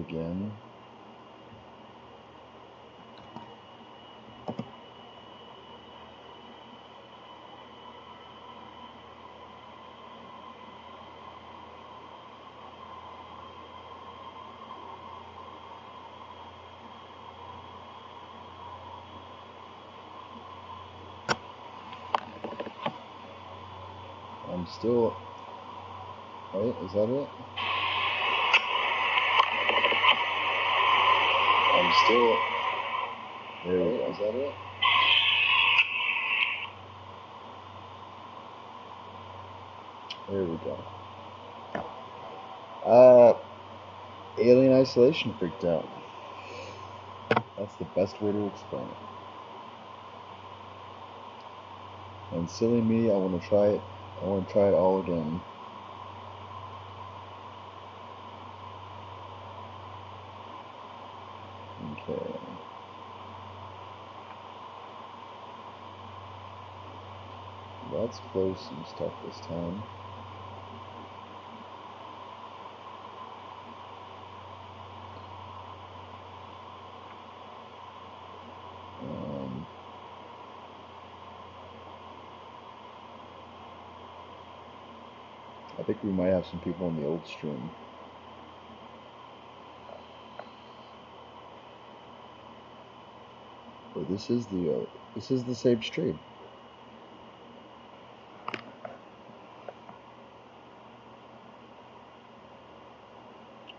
again. I'm still... Wait, is that it? I'm still... There we go. Is that it? There we go. Alien isolation freaked out. That's the best way to explain it. And silly me, I want to try it. I want to try it all again. Okay. That's close and stuff this time. I think we might have some people on the old stream. But this is the same stream.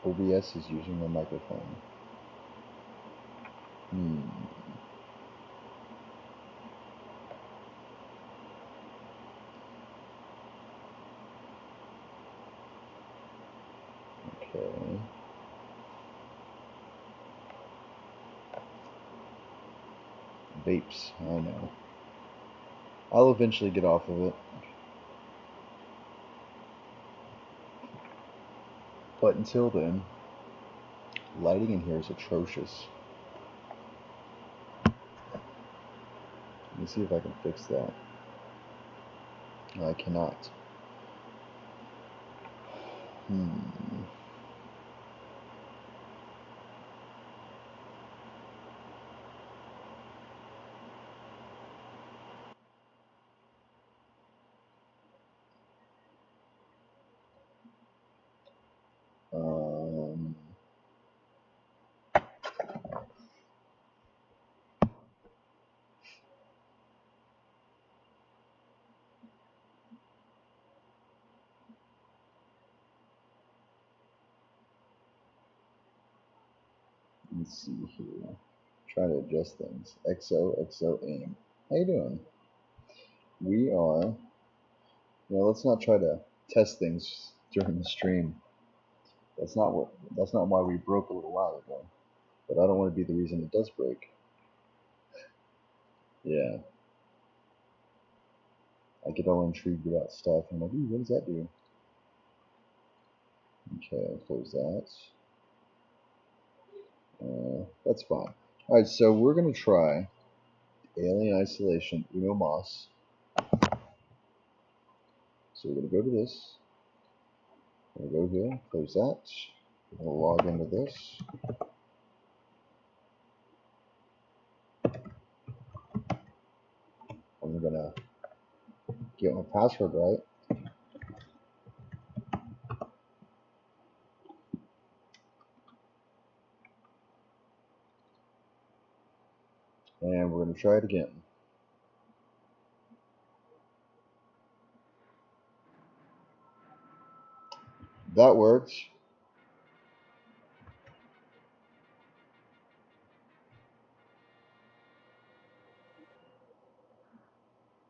OBS is using the microphone. Okay. Vapes, I know. I'll eventually get off of it. But until then, lighting in here is atrocious. Let me see if I can fix that. No, I cannot. Let's see here. Try to adjust things. XO aim. How you doing? We are. Let's not try to test things during the stream. That's not why we broke a little while ago. But I don't want to be the reason it does break. Yeah. I get all intrigued about stuff. I'm like, ooh, what does that do? Okay, I'll close that. That's fine. Alright, so we're going to try Alien Isolation Uno Mas. So we're going to go to this. We're going to go here, close that. We're going to log into this. I'm going to get my password right. And we're going to try it again. That worked.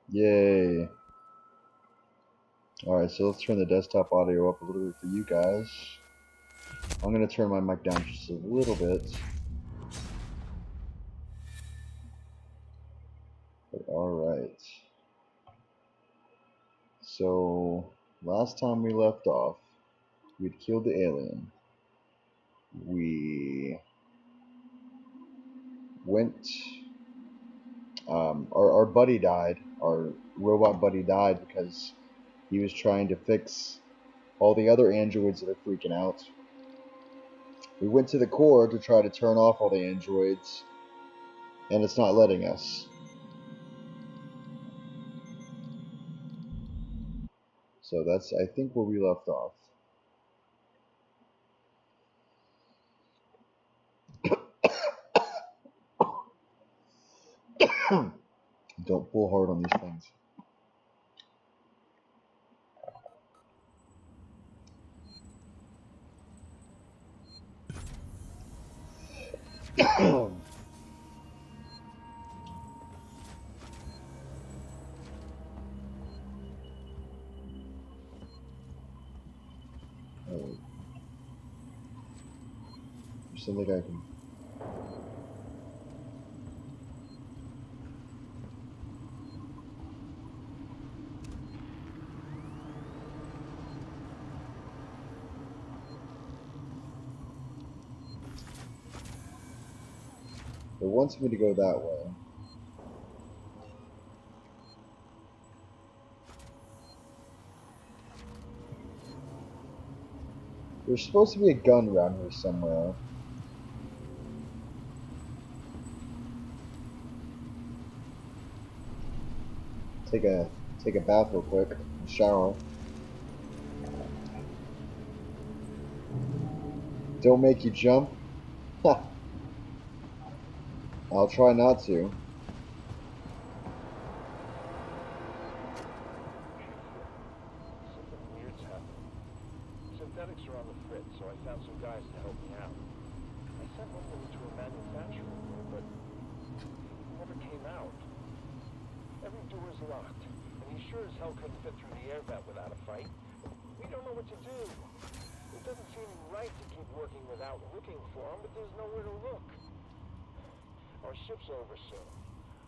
Yay. Alright, so let's turn the desktop audio up a little bit for you guys. I'm going to turn my mic down just a little bit. Alright. So, last time we left off, we'd killed the alien. We went... our buddy died. Our robot buddy died because he was trying to fix all the other androids that are freaking out. We went to the core to try to turn off all the androids, and it's not letting us. So that's, I think, where we left off. Don't pull hard on these things. Oh. There's something I can. It wants me to go that way. There's supposed to be a gun around here somewhere. Take a bath real quick. Shower. Don't make you jump. I'll try not to. Something weird's happening. Synthetics are on the fritz, so I found some guys to help me out. I sent one of them to a manufacturing room, but he never came out. Every door's locked, and he sure as hell couldn't fit through the air vent without a fight. We don't know what to do. It doesn't seem right to keep working without looking for him, but there's nowhere to look. Our ship's over soon.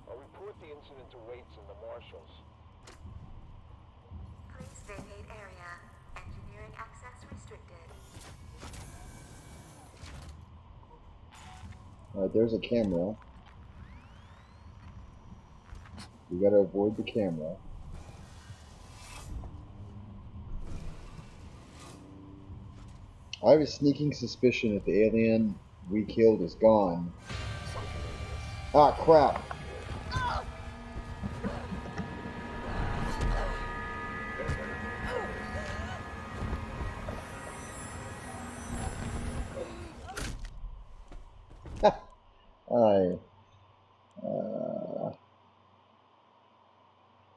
I'll report the incident to Waits and the marshals. Please vacate area. Engineering access restricted. Alright, there's a camera. We gotta avoid the camera. I have a sneaking suspicion that the alien we killed is gone. Ah, crap! Hi.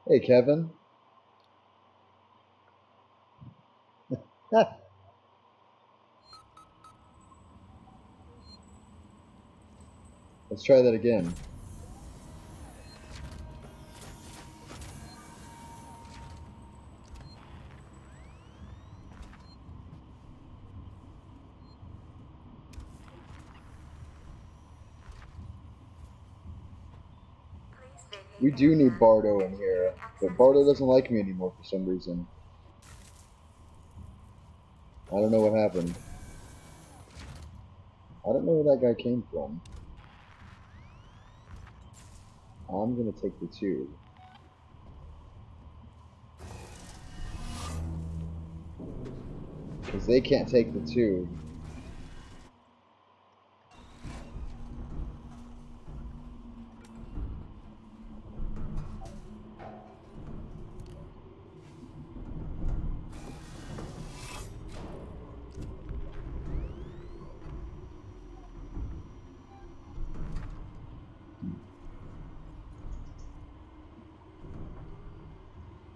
Hey, Kevin. Let's try that again. We do need Bardo in here, but Bardo doesn't like me anymore for some reason. I don't know what happened. I don't know where that guy came from. I'm gonna take the tube. Because they can't take the tube.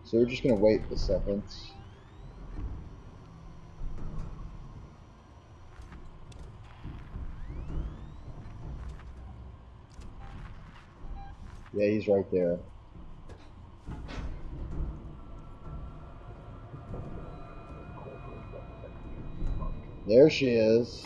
So we're just gonna wait a second. Yeah, he's right there. There she is.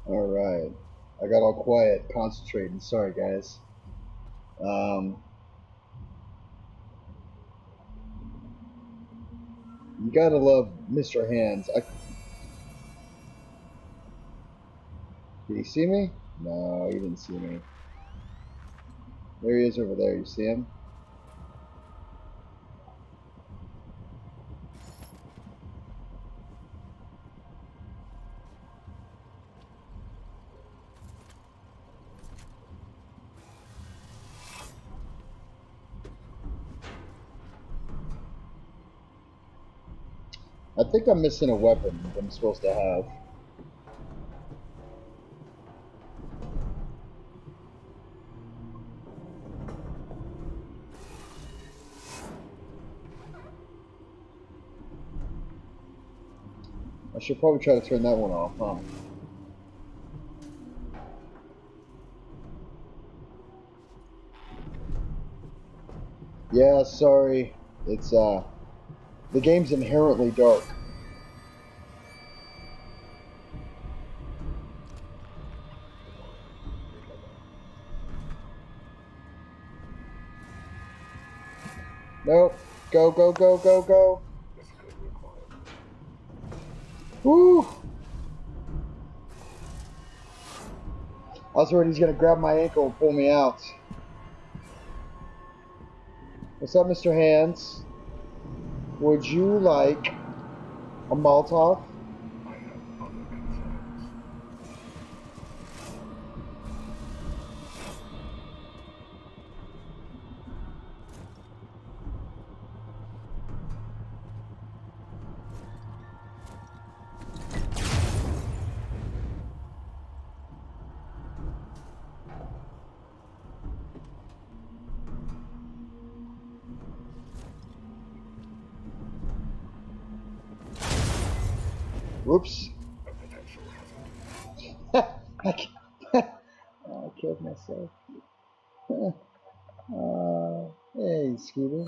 Alright. I got all quiet, concentrating. Sorry, guys. Um, you gotta love Mr. Hands. Did he see me? No, he didn't see me. There he is over there. You see him? I think I'm missing a weapon that I'm supposed to have. I should probably try to turn that one off, huh? Yeah, sorry. It's, the game's inherently dark. Nope. Go, go, go, go, go. Woo! I was worried he's gonna grab my ankle and pull me out. What's up, Mr. Hands? Would you like a Molotov? Whoops. I killed myself. Hey, Scooter.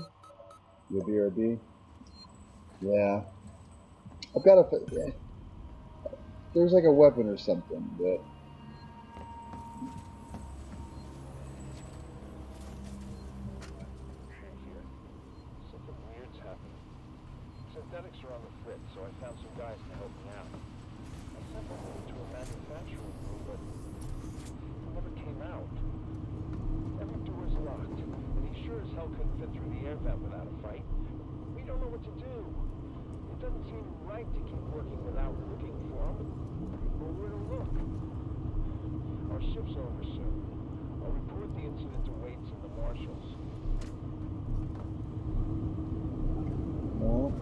You BRB? Yeah. I've got a. Yeah. There's like a weapon or something, but. Shit here. Something weird's happening. Synthetics are on the fritz, so I found some guys to help me out. I sent one over to a manufacturing group, but it never came out. Every door is locked, and he sure as hell couldn't fit through the air vent without a fight. We don't know what to do. It doesn't seem right to keep working without looking for him, or where to look. Our shift's over soon. I'll report the incident to Waits and the marshals. No.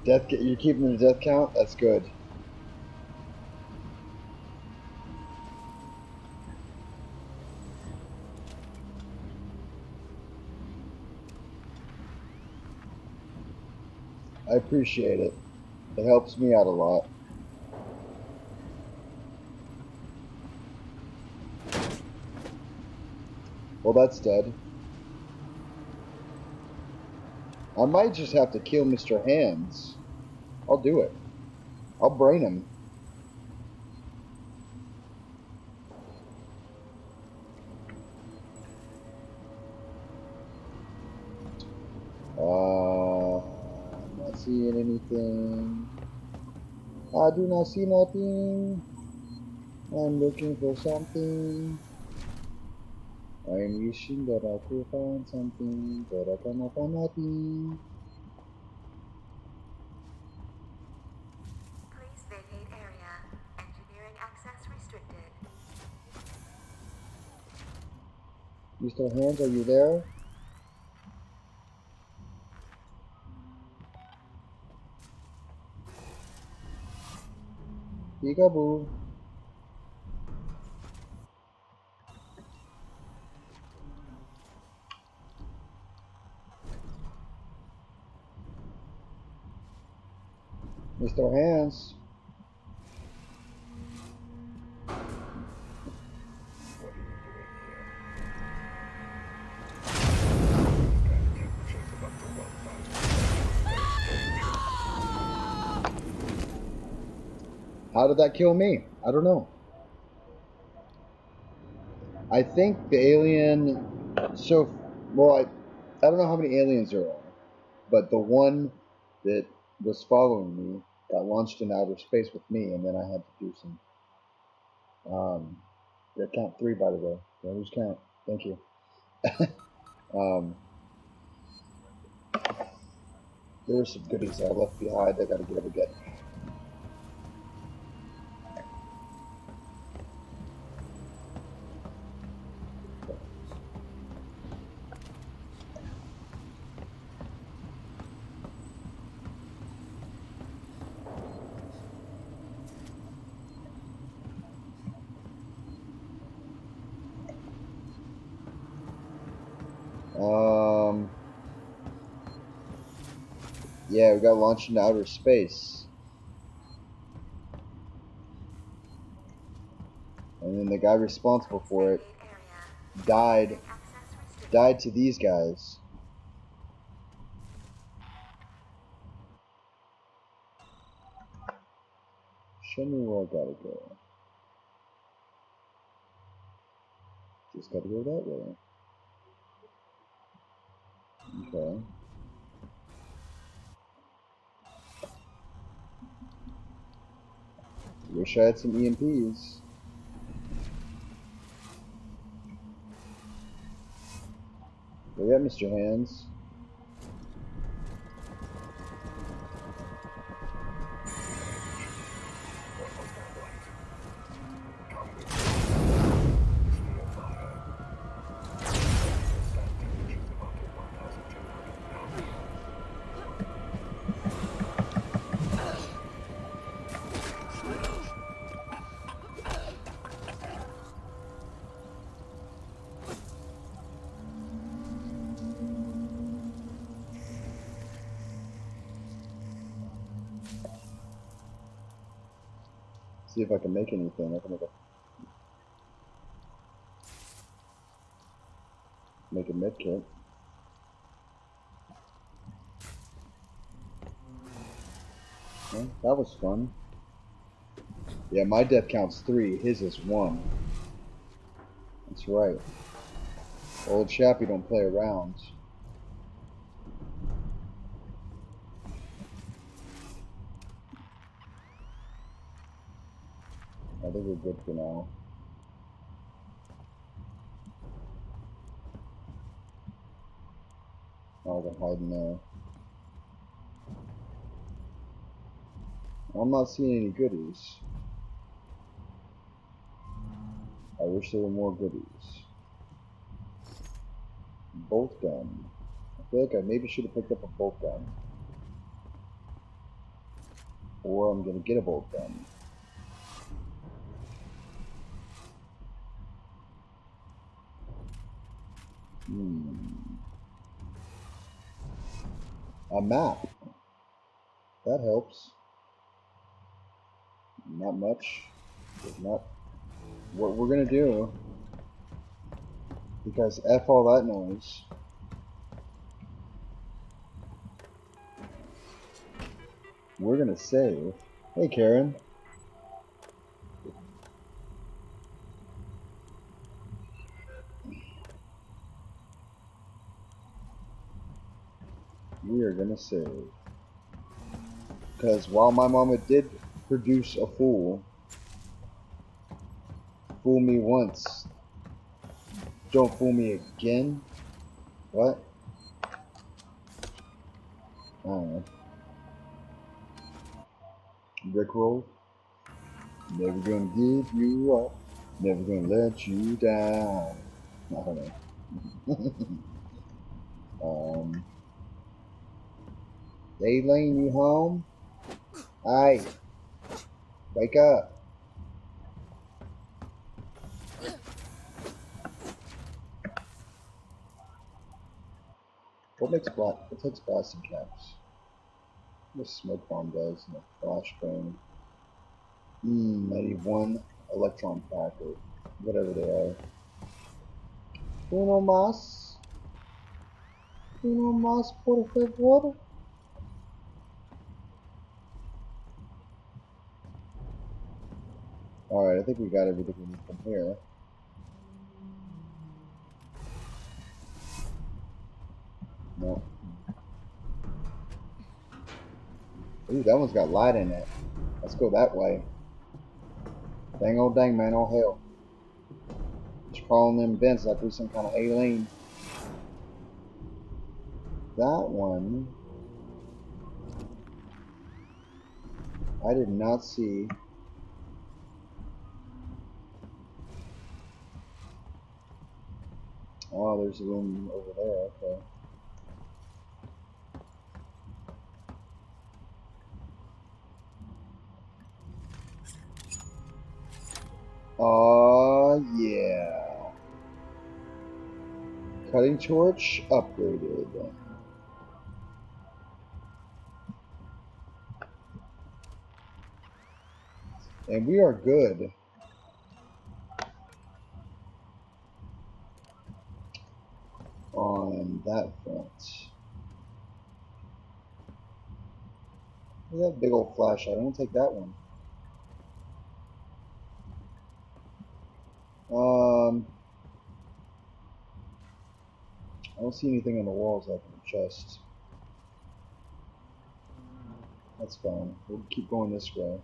Death. You're keeping the death count? That's good. I appreciate it. It helps me out a lot. Well, that's dead. I might just have to kill Mr. Hands. I'll do it. I'll brain him. I'm not seeing anything. I do not see nothing. I'm looking for something. I'm wishing that I could find something, but I cannot find nothing. Please vacate area. Engineering access restricted. Mr. Hands, are you there? Peekaboo. Mr. Hands. How did that kill me? I don't know. I think the alien. So, well, I don't know how many aliens there are, but the one that was following me got launched into outer space with me, and then I had to do some. Yeah, count three, by the way. Don't lose count. Thank you. Um, there were some goodies I left behind. I got to get them again. Um, yeah, we got launched into outer space, and then the guy responsible for it Surveyed area. died. Entering access restricted. Died to these guys. Show me where I gotta go. Just gotta go that way. Okay. Wish I had some EMPs. Where you at, Mr. Hands? See if I can make anything. I can make a med kit. Well, that was fun. Yeah, my death count's 3. His is 1. That's right. Old Chappy don't play around. I think we're good for now. Oh, they're hiding there. I'm not seeing any goodies. I wish there were more goodies. Bolt gun. I feel like I maybe should have picked up a bolt gun. Or I'm gonna get a bolt gun. A map. That helps. Not much. Not what we're gonna do. Because F all that noise. We're gonna save. Hey Karen. We are gonna save. Because while my mama did produce a fool me once, don't fool me again. What? I don't know. Rickroll. Never gonna give you up. Never gonna let you down. I don't know. They laying you home? Aye. Wake up. What takes blasting caps? What a smoke bomb does and a flashbang. I need one electron pack or whatever they are. Uno más. Uno más, por favor. Alright, I think we got everything we need from here. No. Ooh, that one's got light in it. Let's go that way. Dang old dang, man, all hell. Just crawling them vents like we're some kind of alien. That one, I did not see. Oh, there's a room over there, okay. Oh, yeah. Cutting torch upgraded. And we are good on that front. Look at that big old flashlight. I'm going to take that one. I don't see anything on the walls like in the chest. That's fine. We'll keep going this way.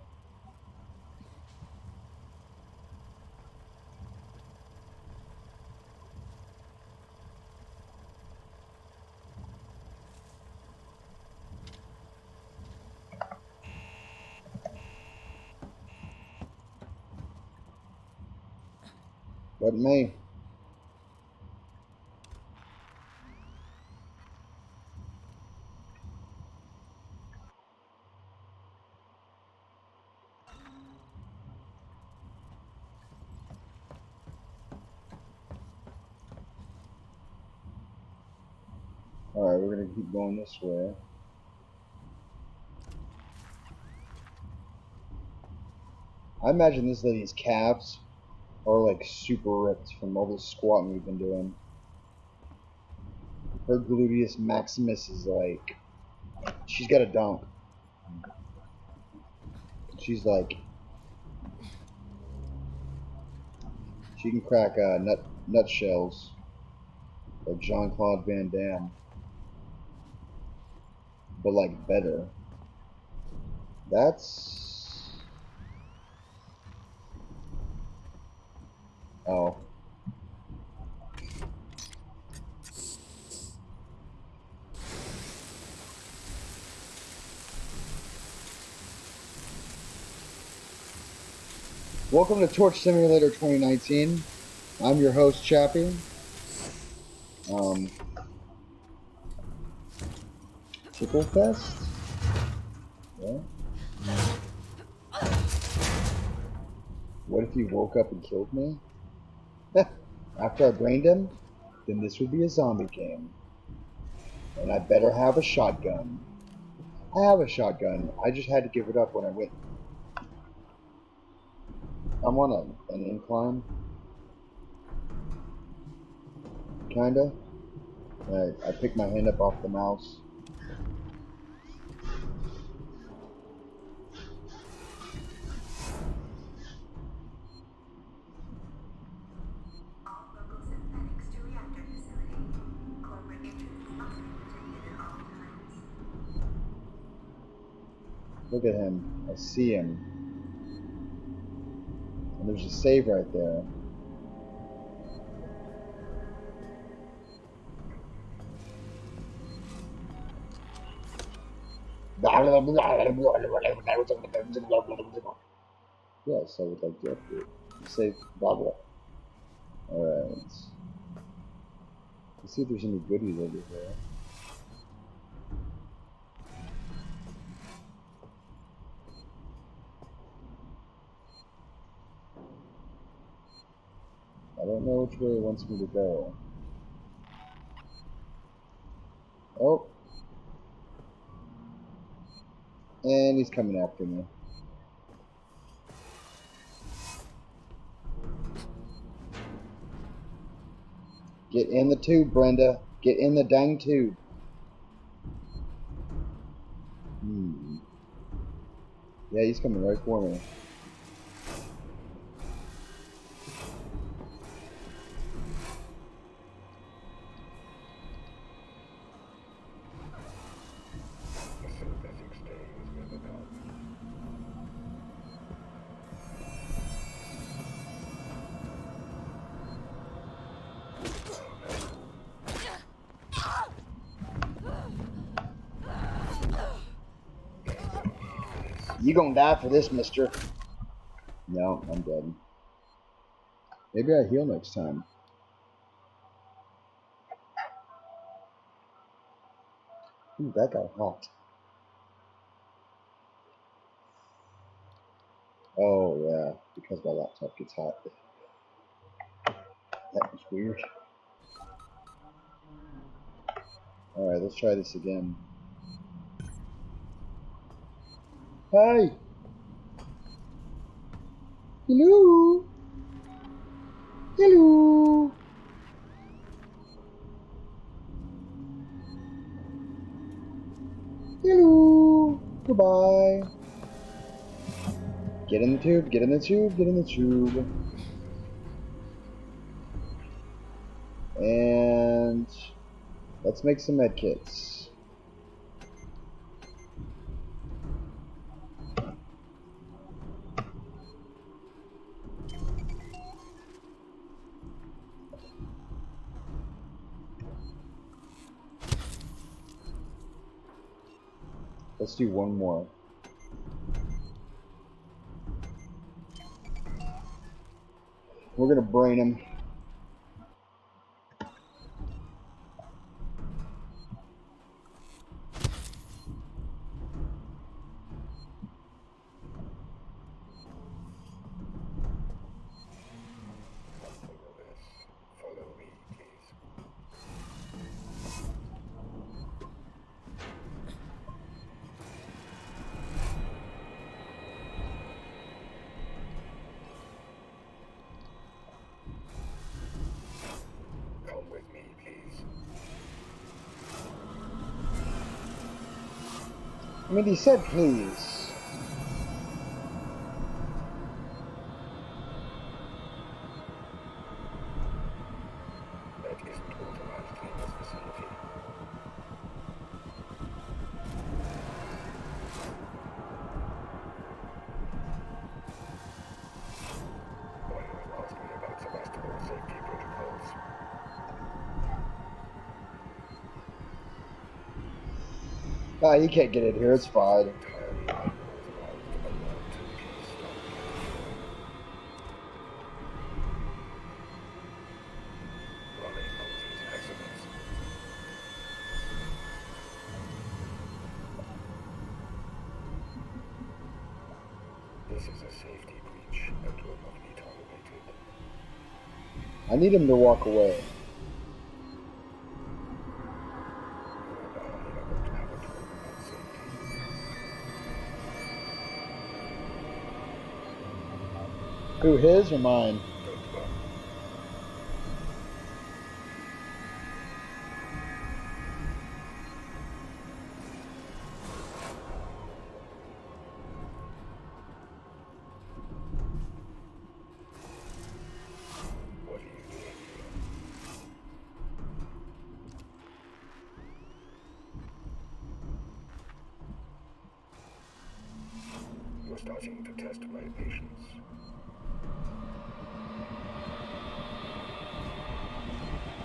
But me. Alright, we're going to keep going this way. I imagine this lady's calves are like super ripped from all this squatting we've been doing. Her gluteus maximus is like, she's got a dunk. She's like, she can crack nutshells like Jean-Claude Van Damme, but like better. That's, oh. Welcome to Torch Simulator 2019. I'm your host, Chappy. Tickle Fest? Yeah. What if he woke up and killed me? After I brained him? Then this would be a zombie game. And I better have a shotgun. I have a shotgun. I just had to give it up when I went. I'm on an incline. Kinda. I picked my hand up off the mouse. All local synthetics to reactor facility. Corporate entrance is often protected at all times. Look at him. I see him. And there's a save right there. Yes, I would like to upgrade. Save blah blah. Alright. Let's see if there's any goodies over here. I don't know which way it wants me to go. Oh. And he's coming after me. Get in the tube, Brenda. Get in the dang tube. Yeah, he's coming right for me. You gonna die for this, mister. No, I'm dead. Maybe I heal next time. Ooh, that got hot. Oh, yeah, because my laptop gets hot. That was weird. Alright, let's try this again. Hi! Hello! Hello! Hello! Goodbye! Get in the tube, get in the tube, get in the tube. And let's make some med kits. Let's do one more. We're gonna brain him. Follow me, please. Come with me, please. I mean, he said please. That isn't authorized in this facility. Why you ask me about Sebastopol safety protocols? Ah, he can't get in here, it's fine. Entirely unauthorized alert. Please stop. Running Moses Exodus. This is a safety breach and will not be tolerated. I need him to walk away. You and I are going to have a talk about safety. Who, his or mine? Don't run. What are you doing here? You're starting to test my patience.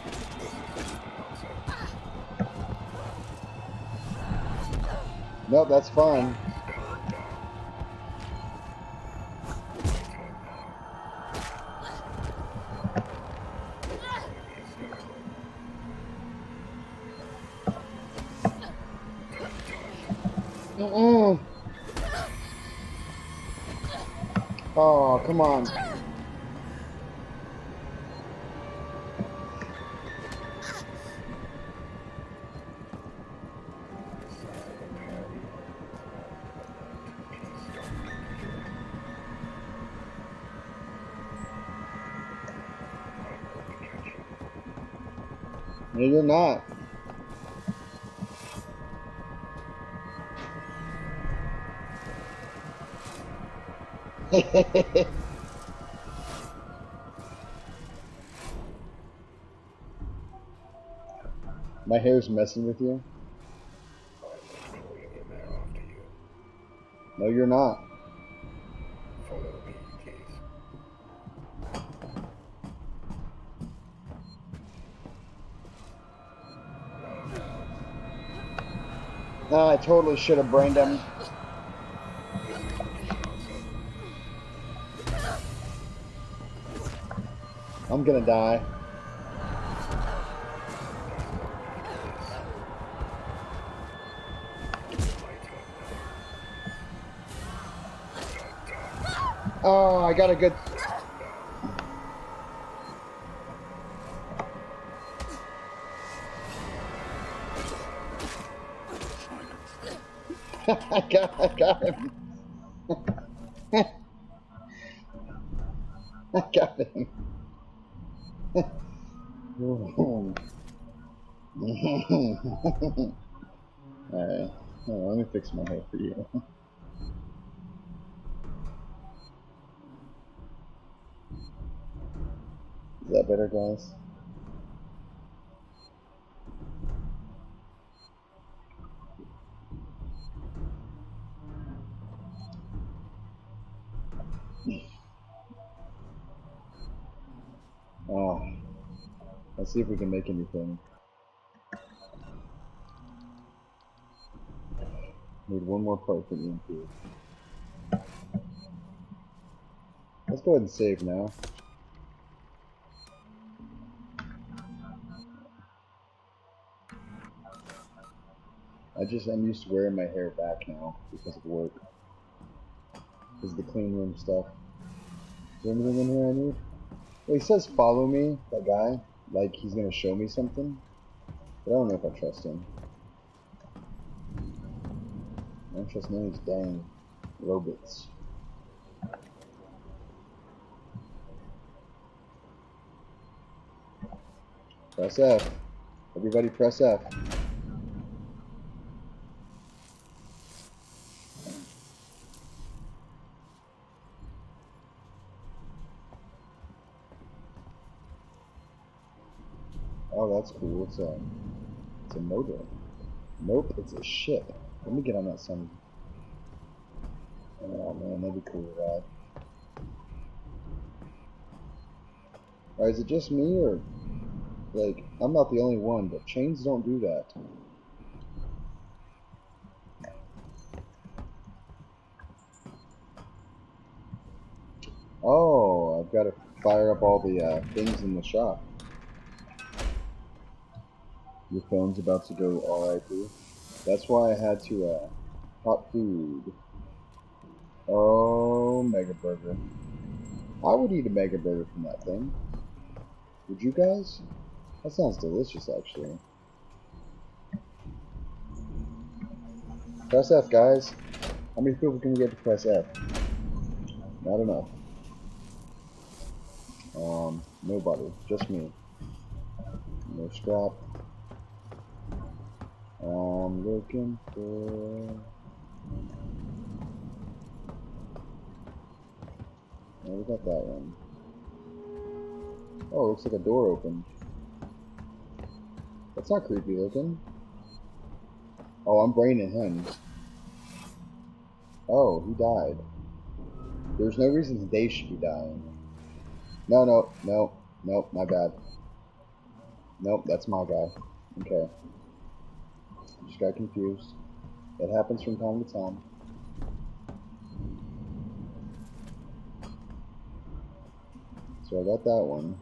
This isn't the answer. Nope, that's fine. Calm down. My turn now. Calling me hysterical. Mm-mm. Oh, come on. This is an entirely unauthorized alert. Please stop immediately. I'm going to catch you. No, you're not. My hair's messing with you? I'm not crawling in there after you. No, you're not. Follow me, please. Now down. Ah, I totally should have brained him. This is I'm gonna die. Oh, I got a good. I got him. I got him. Alright. Let me fix my hair for you. Is that better, guys? Oh, let's see if we can make anything. Need one more part for EMP. Let's go ahead and save now. I'm used to wearing my hair back now because of work. Because of the clean room stuff. Is there anything in here I need? Well, he says follow me, that guy. Like he's gonna show me something. But I don't know if I trust him. I don't trust none of these dang robots. Press F. Everybody press F. Oh, that's cool. It's a motor. Nope, it's a ship. Let me get on that sun. Oh man, that'd be cool to ride. Or is it just me, or like I'm not the only one, but chains don't do that. Oh, I've got to fire up all the things in the shop. Your phone's about to go RIP. That's why I had to hot food. Oh, Mega Burger. I would eat a Mega Burger from that thing. Would you guys? That sounds delicious, actually. Press F, guys. How many people can we get to press F? Not enough. Nobody. Just me. No scrap. I'm looking for... Oh, we got that one. Oh, looks like a door opened. That's not creepy looking. Oh, I'm braining him. Oh, he died. There's no reason they should be dying. No, my bad. Nope, that's my guy. Okay. Just got confused. That happens from time to time. So I got that one.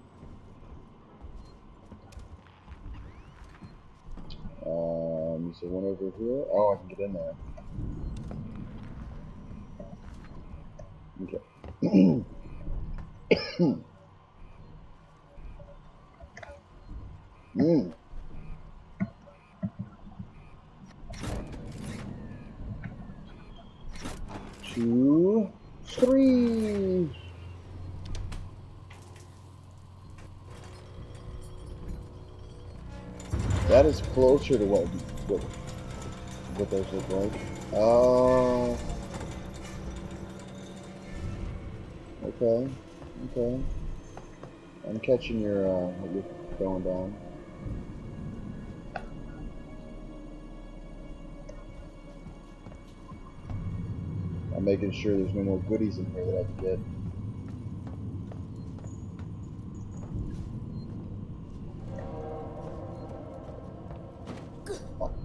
Is there one over here? Oh, I can get in there. Okay. mm. 2, 3. That is closer to what those look like. Oh. Okay. Okay. I'm catching what you're going down. I'm making sure there's no more goodies in here that I can get.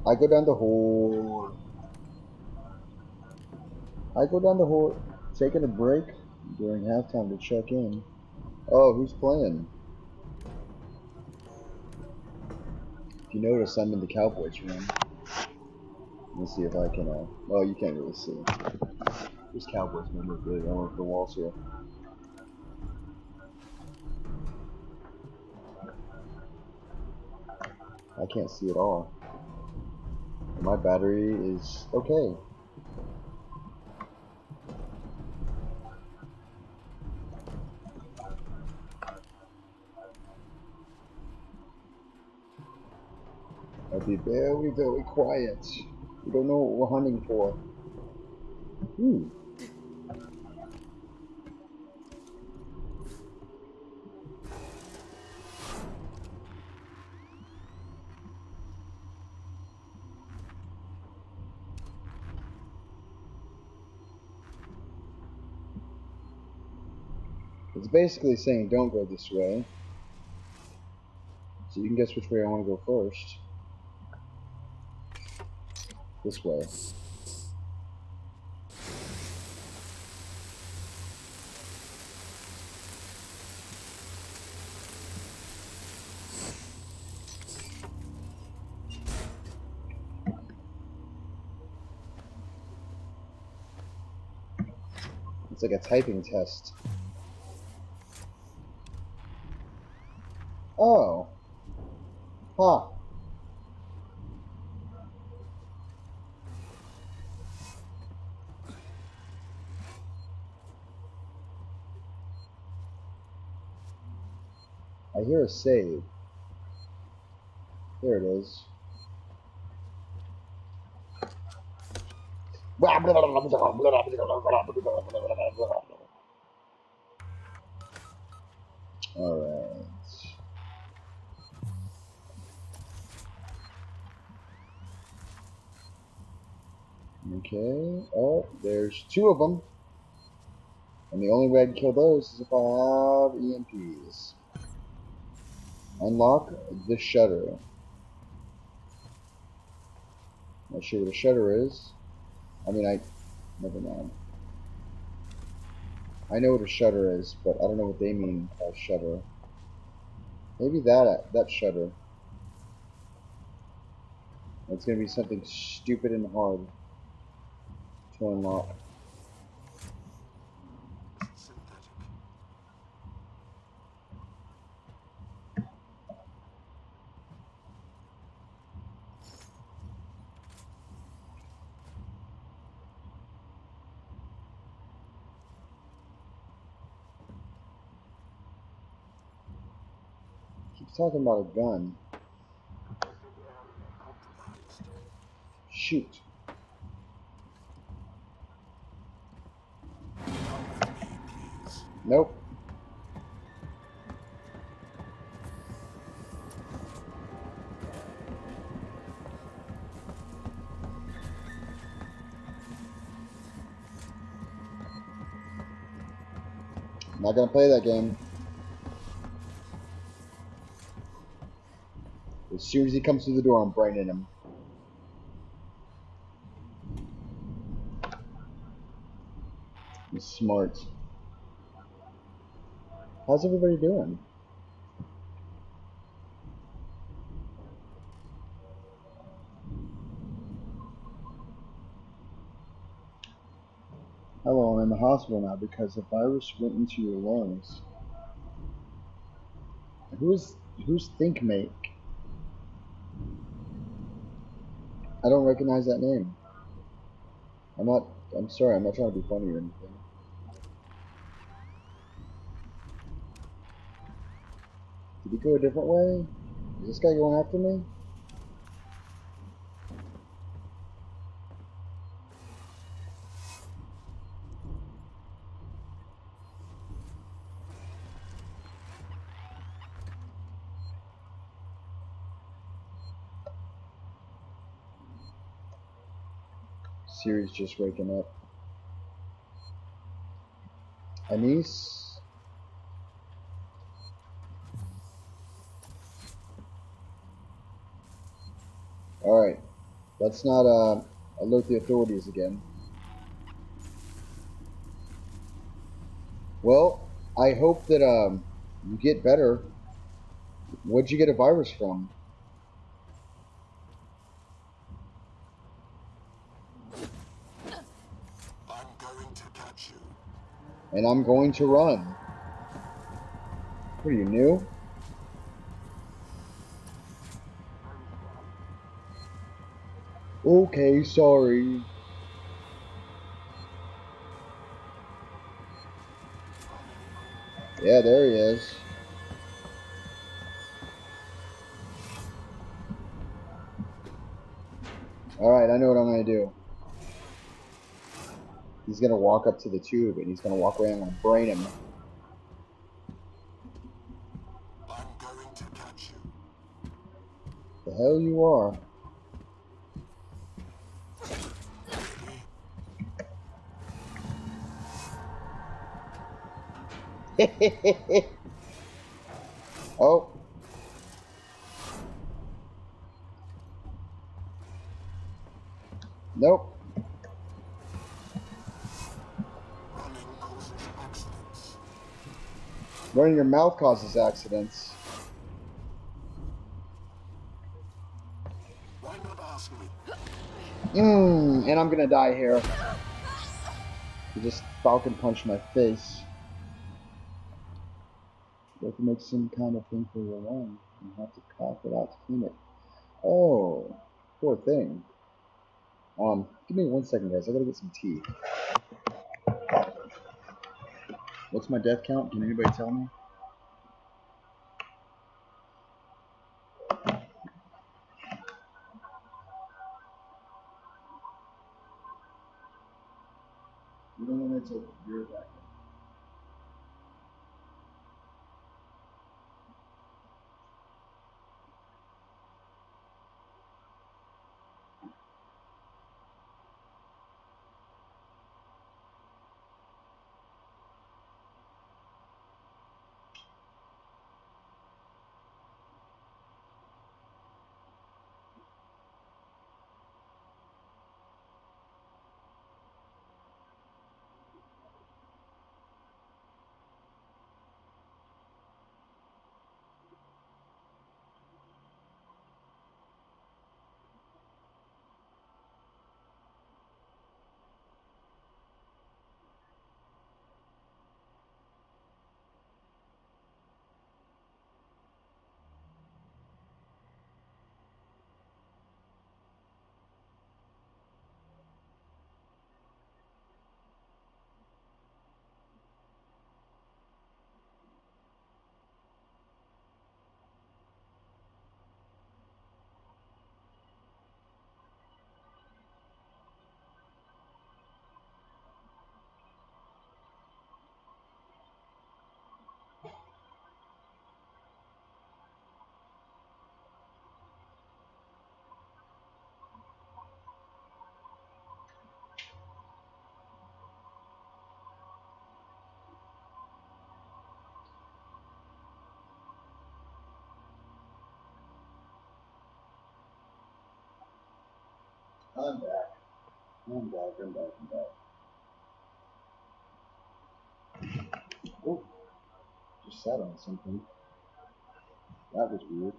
I go down the hole. I go down the hole. Taking a break during halftime to check in. Oh, who's playing? If you notice, I'm in the Cowboys room. Let me see if I can, well, you can't really see. This Cowboys memorabilia. I don't know if the walls here. I can't see at all. My battery is okay. I'll be very, very quiet. We don't know what we're hunting for. Ooh. It's basically saying don't go this way. So you can guess which way I want to go first. This way. It's like a typing test. Oh. Huh. I hear a save. There it is. Alright. Okay. Oh, there's two of them. And the only way I can kill those is if I have EMPs. Unlock the shutter. Not sure what a shutter is. I mean, never mind. I know what a shutter is, but I don't know what they mean by shutter. Maybe that shutter. It's gonna be something stupid and hard to unlock. Keeps talking about a gun. Shoot. Nope. I'm not gonna play that game. As soon as he comes through the door, I'm braining him. He's smart. How's everybody doing? Hello, I'm in the hospital now because the virus went into your lungs. Who's ThinkMate? I don't recognize that name. I'm sorry, I'm not trying to be funny or anything. Did he go a different way? Is this guy going after me? Siri's just waking up. Anise? Alright. Let's not alert the authorities again. Well, I hope that you get better. Where'd you get a virus from? And I'm going to run. What are you, new? Okay, sorry. Yeah, there he is. Alright, I know what I'm gonna do. He's gonna walk up to the tube and he's gonna walk away and I'm gonna brain him. I'm going to catch you. The hell you are. Oh, nope. Running causes accidents. Running your mouth causes accidents. Why not ask me? And I'm gonna die here. He just falcon punched my face. You have to make some kind of thing for your lung. You have to cough it out to clean it. Oh, poor thing. Give me 1 second, guys. I gotta get some tea. What's my death count? Can anybody tell me? You don't want to take your back. I'm back. I'm back. I'm back. I'm back. Oh, just sat on something. That was weird.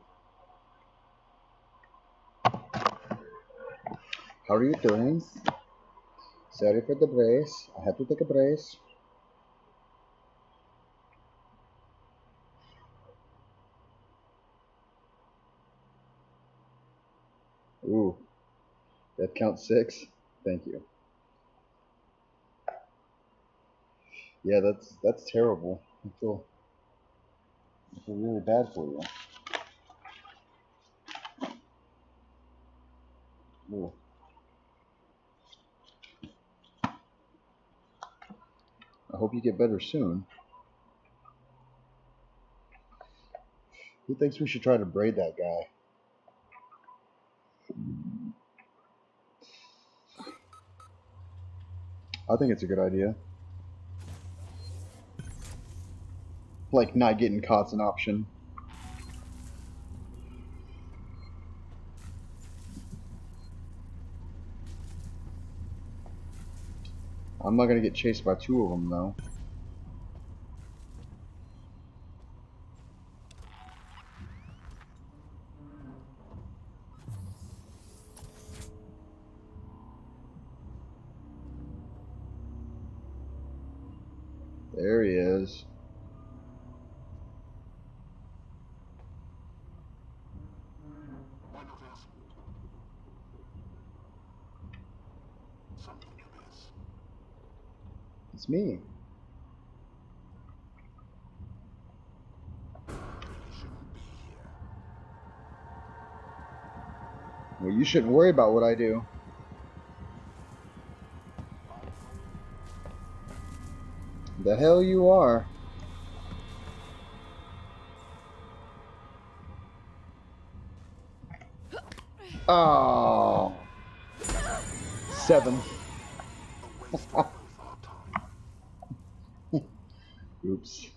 How are you doing? Sorry for the brace. I had to take a brace. Ooh, that counts 6. Thank you. Yeah, that's terrible. I feel really bad for you. Ooh. I hope you get better soon. Who thinks we should try to braid that guy? I think it's a good idea. Like, not getting caught's an option. I'm not gonna get chased by 2 of them, though. There he is. One of us. Something amiss. It's me. He shouldn't be here. Well, you shouldn't worry about what I do. The hell you are. Oh. 7. A waste of both our time. Oops.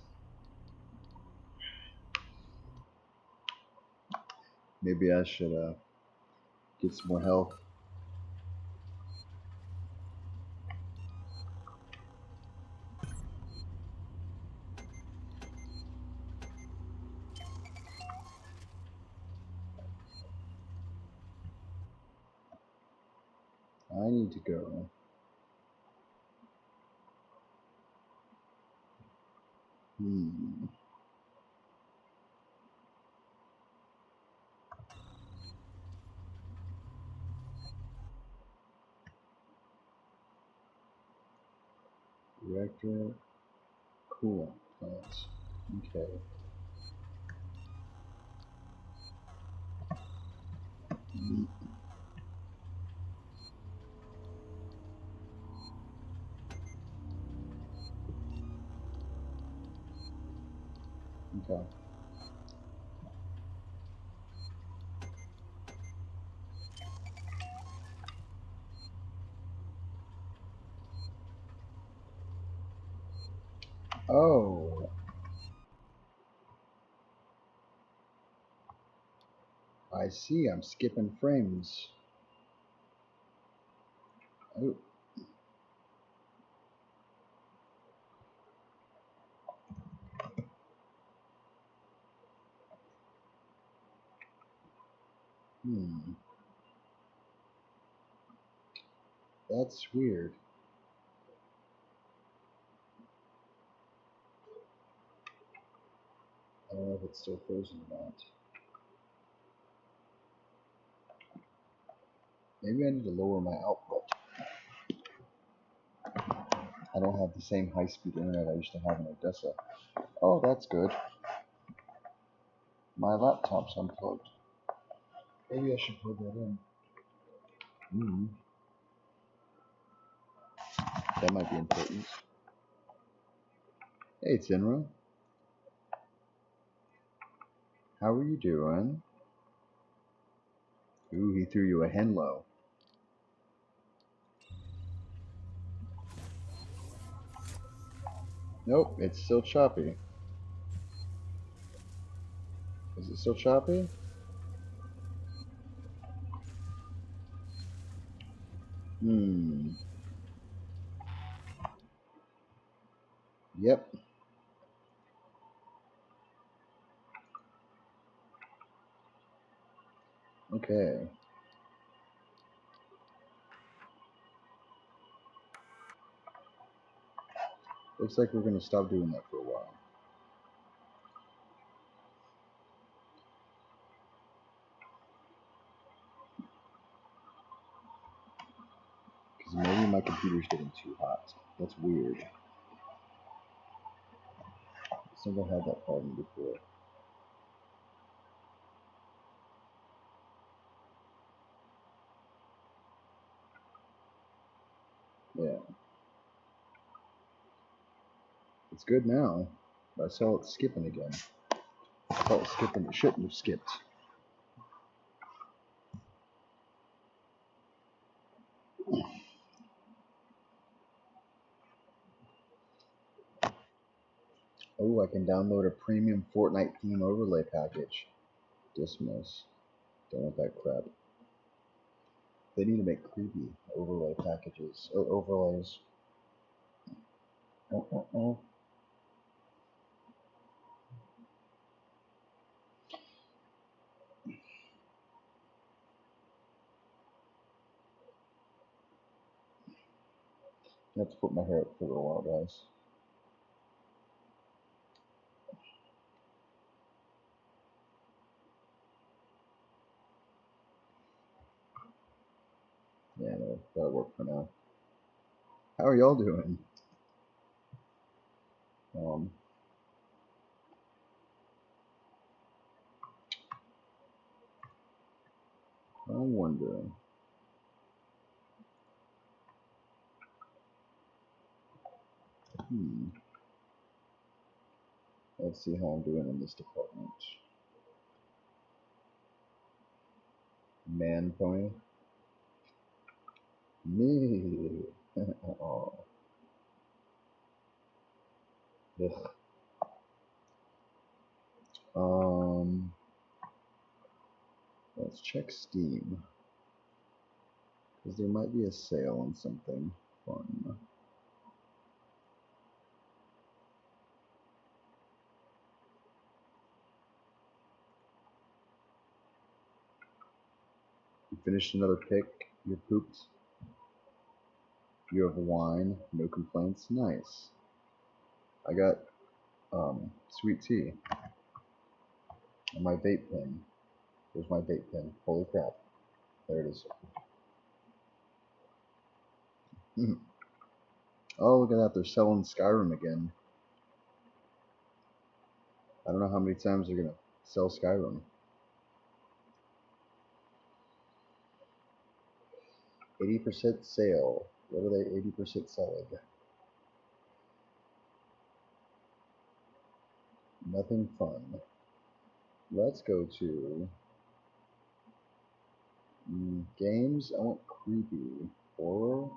Maybe I should get some more health. I need to go. Hmm. Reactor coolant plants. Okay. Okay. Oh, I see. I'm skipping frames. Oh, hmm. That's weird. I don't know if it's still frozen or not. Maybe I need to lower my output. I don't have the same high-speed internet I used to have in Odessa. Oh, that's good. My laptop's unplugged. Maybe I should plug that in. Hmm. That might be important. Hey, Tinra. How are you doing? Ooh, he threw you a henlo. Nope, it's still choppy. Is it still choppy? Hmm. Yep. Okay. Looks like we're gonna stop doing that for a while. Because maybe my computer's getting too hot. That's weird. I've never had that problem before. Yeah. It's good now. But I saw it skipping again. I saw it skipping. It shouldn't have skipped. Oh, I can download a premium Fortnite theme overlay package. Dismiss. Don't want that crap. They need to make creepy overlay packages. Overlays. Oh, oh, oh. I have to put my hair up for a while, guys. Yeah, no, that'll work for now. How are y'all doing? Um, I'm wondering. Let's see how I'm doing in this department. Man pony. Me. Oh. Ugh. Um, let's check Steam, because there might be a sale on something fun. You finished another pick. You pooped. You have wine. No complaints. Nice. I got sweet tea and my vape pen. There's my vape pen. Holy crap! There it is. Oh, look at that! They're selling Skyrim again. I don't know how many times they're gonna sell Skyrim. 80% sale. What are they 80% selling? Nothing fun. Let's go to games. I want creepy. Horror.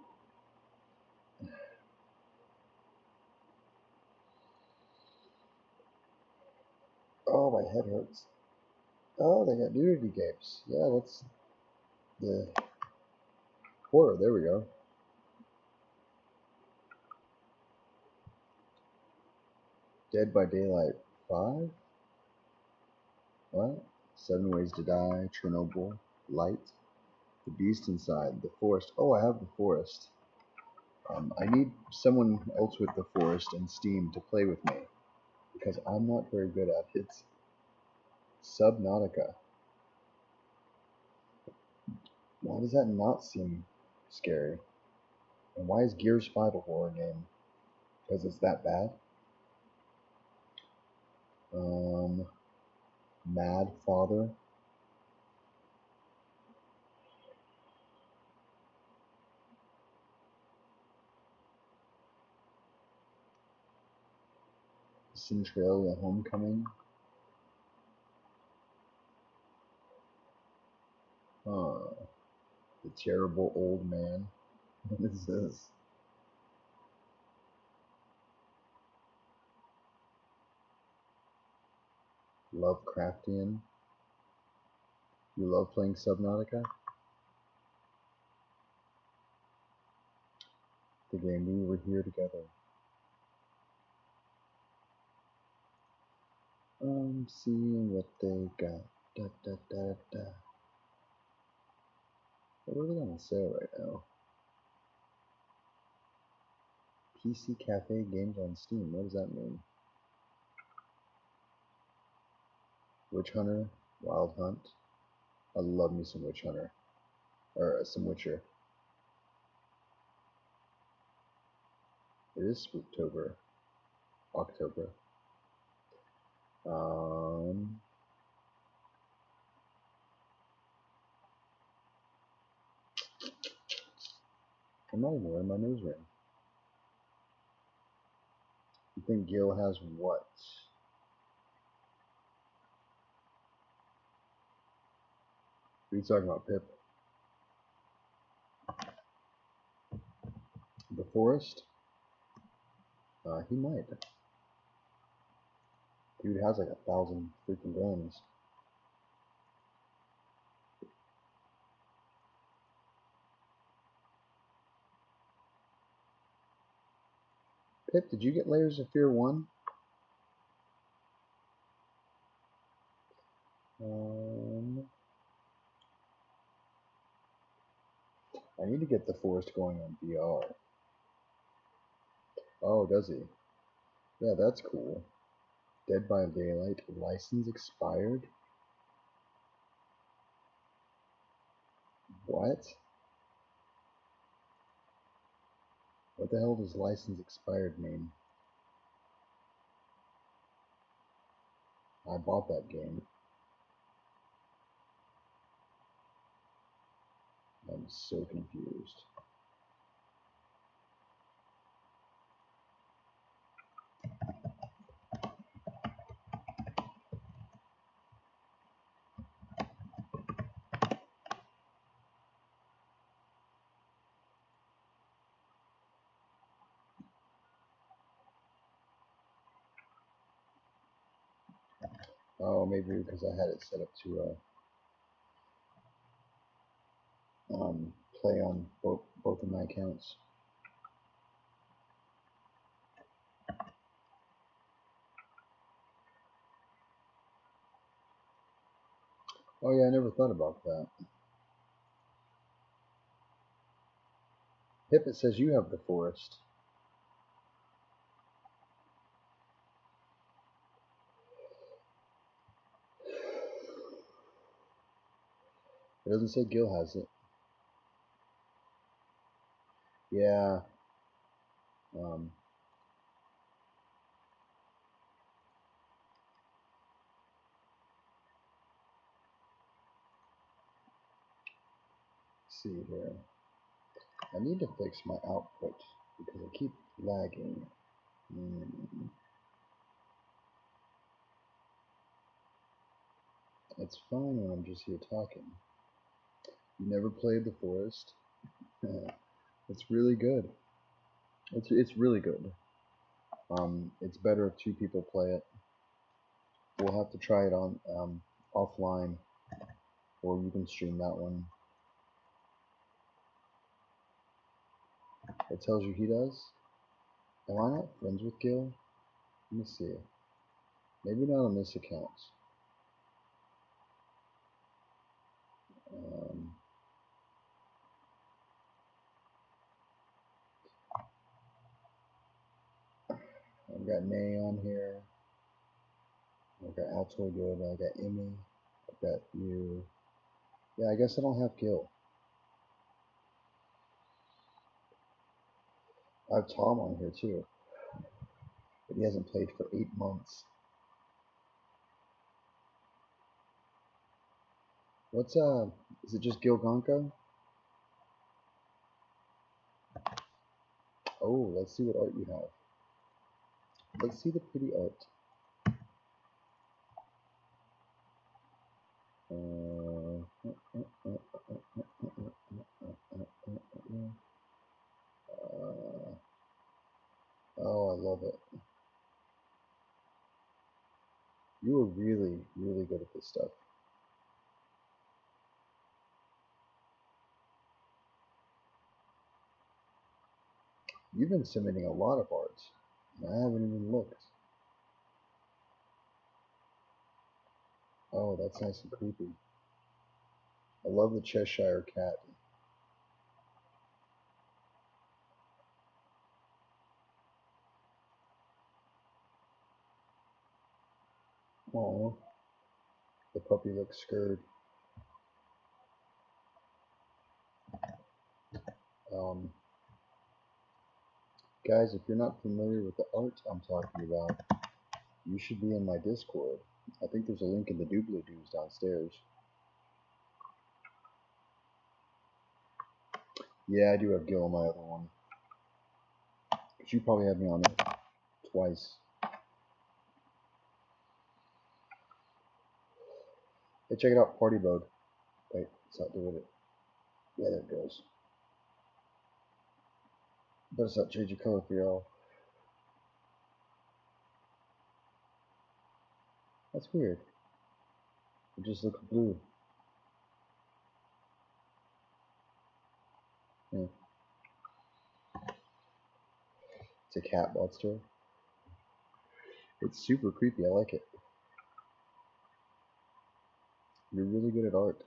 Oh, my head hurts. Oh, they got nudity games. Yeah, that's the horror. There we go. Dead by Daylight 5? What? 7 Ways to Die, Chernobyl, Light, The Beast Inside, The Forest. Oh, I have The Forest. I need someone else with The Forest and Steam to play with me, because I'm not very good at it. Subnautica. Why does that not seem scary? And why is Gears 5 a horror game? Because it's that bad? Mad Father. Centralia Homecoming. Huh. The Terrible Old Man. What is this? Lovecraftian. You love playing Subnautica? The game we were here together. Seeing what they got. Da da da da. What are they on sale right now? PC Cafe games on Steam. What does that mean? Witch Hunter, Wild Hunt. I love me some Witch Hunter. Or some Witcher. It is Spooktober. October. I'm not even wearing my nose ring. You think Gil has what? What are you talking about, Pip? The Forest? He might. Dude has like 1,000 freaking guns. Pip, did you get Layers of Fear 1? I need to get The Forest going on VR. Oh, does he? Yeah, that's cool. Dead by Daylight, license expired? What? What the hell does license expired mean? I bought that game. I'm so confused. Oh, maybe because I had it set up to play on both of my accounts. Oh yeah, I never thought about that. Pip, it says you have the forest. It doesn't say Gil has it. Yeah. Um, see here. I need to fix my output because I keep lagging. It's fine when I'm just here talking. You never played the forest? It's really good. It's really good. It's better if two people play it. We'll have to try it on offline, or you can stream that one. It tells you he does. Am I not friends with Gil? Let me see. Maybe not on this account. Um, I've got Nay on here. I've got Altoid Yoda. I've got Emmy. I've got you. Yeah, I guess I don't have Gil. I have Tom on here too, but he hasn't played for 8 months. What's is it just Gil Gonka? Oh, let's see what art you have. Let's see the pretty art. Oh, I love it. You are really, really good at this stuff. You've been submitting a lot of art, and I haven't even looked. Oh, that's nice and creepy. I love the Cheshire Cat. Oh, the puppy looks scared. Um, Guys, if you're not familiar with the art I'm talking about, you should be in my Discord. I think there's a link in the doobly-doos downstairs. Yeah, I do have Gil on my other one. But you probably had me on it twice. Hey, check it out, Party Mode. Wait, it's not doing it. Yeah, there it goes. But it's not changing color for y'all. That's weird. It just looks blue. Yeah. It's a cat monster. It's super creepy. I like it. You're really good at art.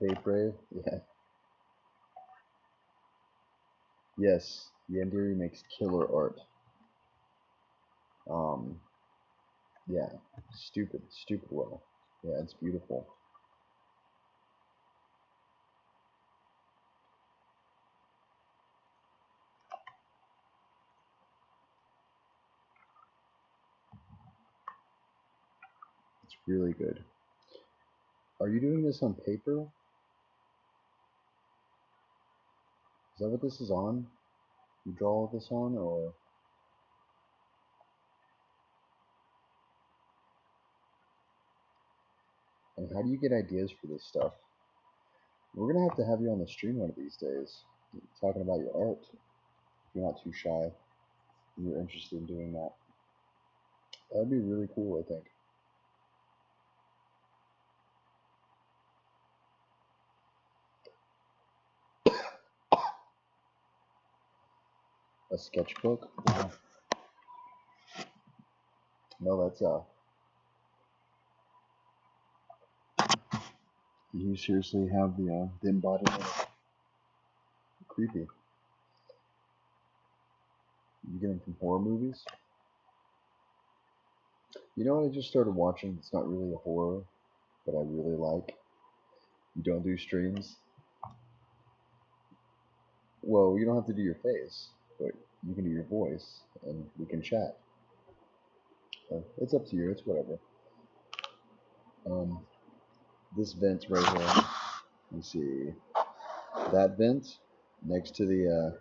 Vape Brave? Yeah. Yes, Yandere makes killer art. Um, yeah, stupid well. Yeah, it's beautiful. It's really good. Are you doing this on paper? Is that what this is on? You draw all this on, or and how do you get ideas for this stuff? We're gonna have to have you on the stream one of these days, talking about your art. If you're not too shy, and you're interested in doing that, that'd be really cool. I think a sketchbook. Wow. No, that's you seriously have the embodiment of creepy. You get them from horror movies. You know what I just started watching? It's not really a horror, but I really like. You don't do streams. Well, you don't have to do your face, but you can do your voice, and we can chat. It's up to you. It's whatever. Um, this vent right here. You see that vent next to the.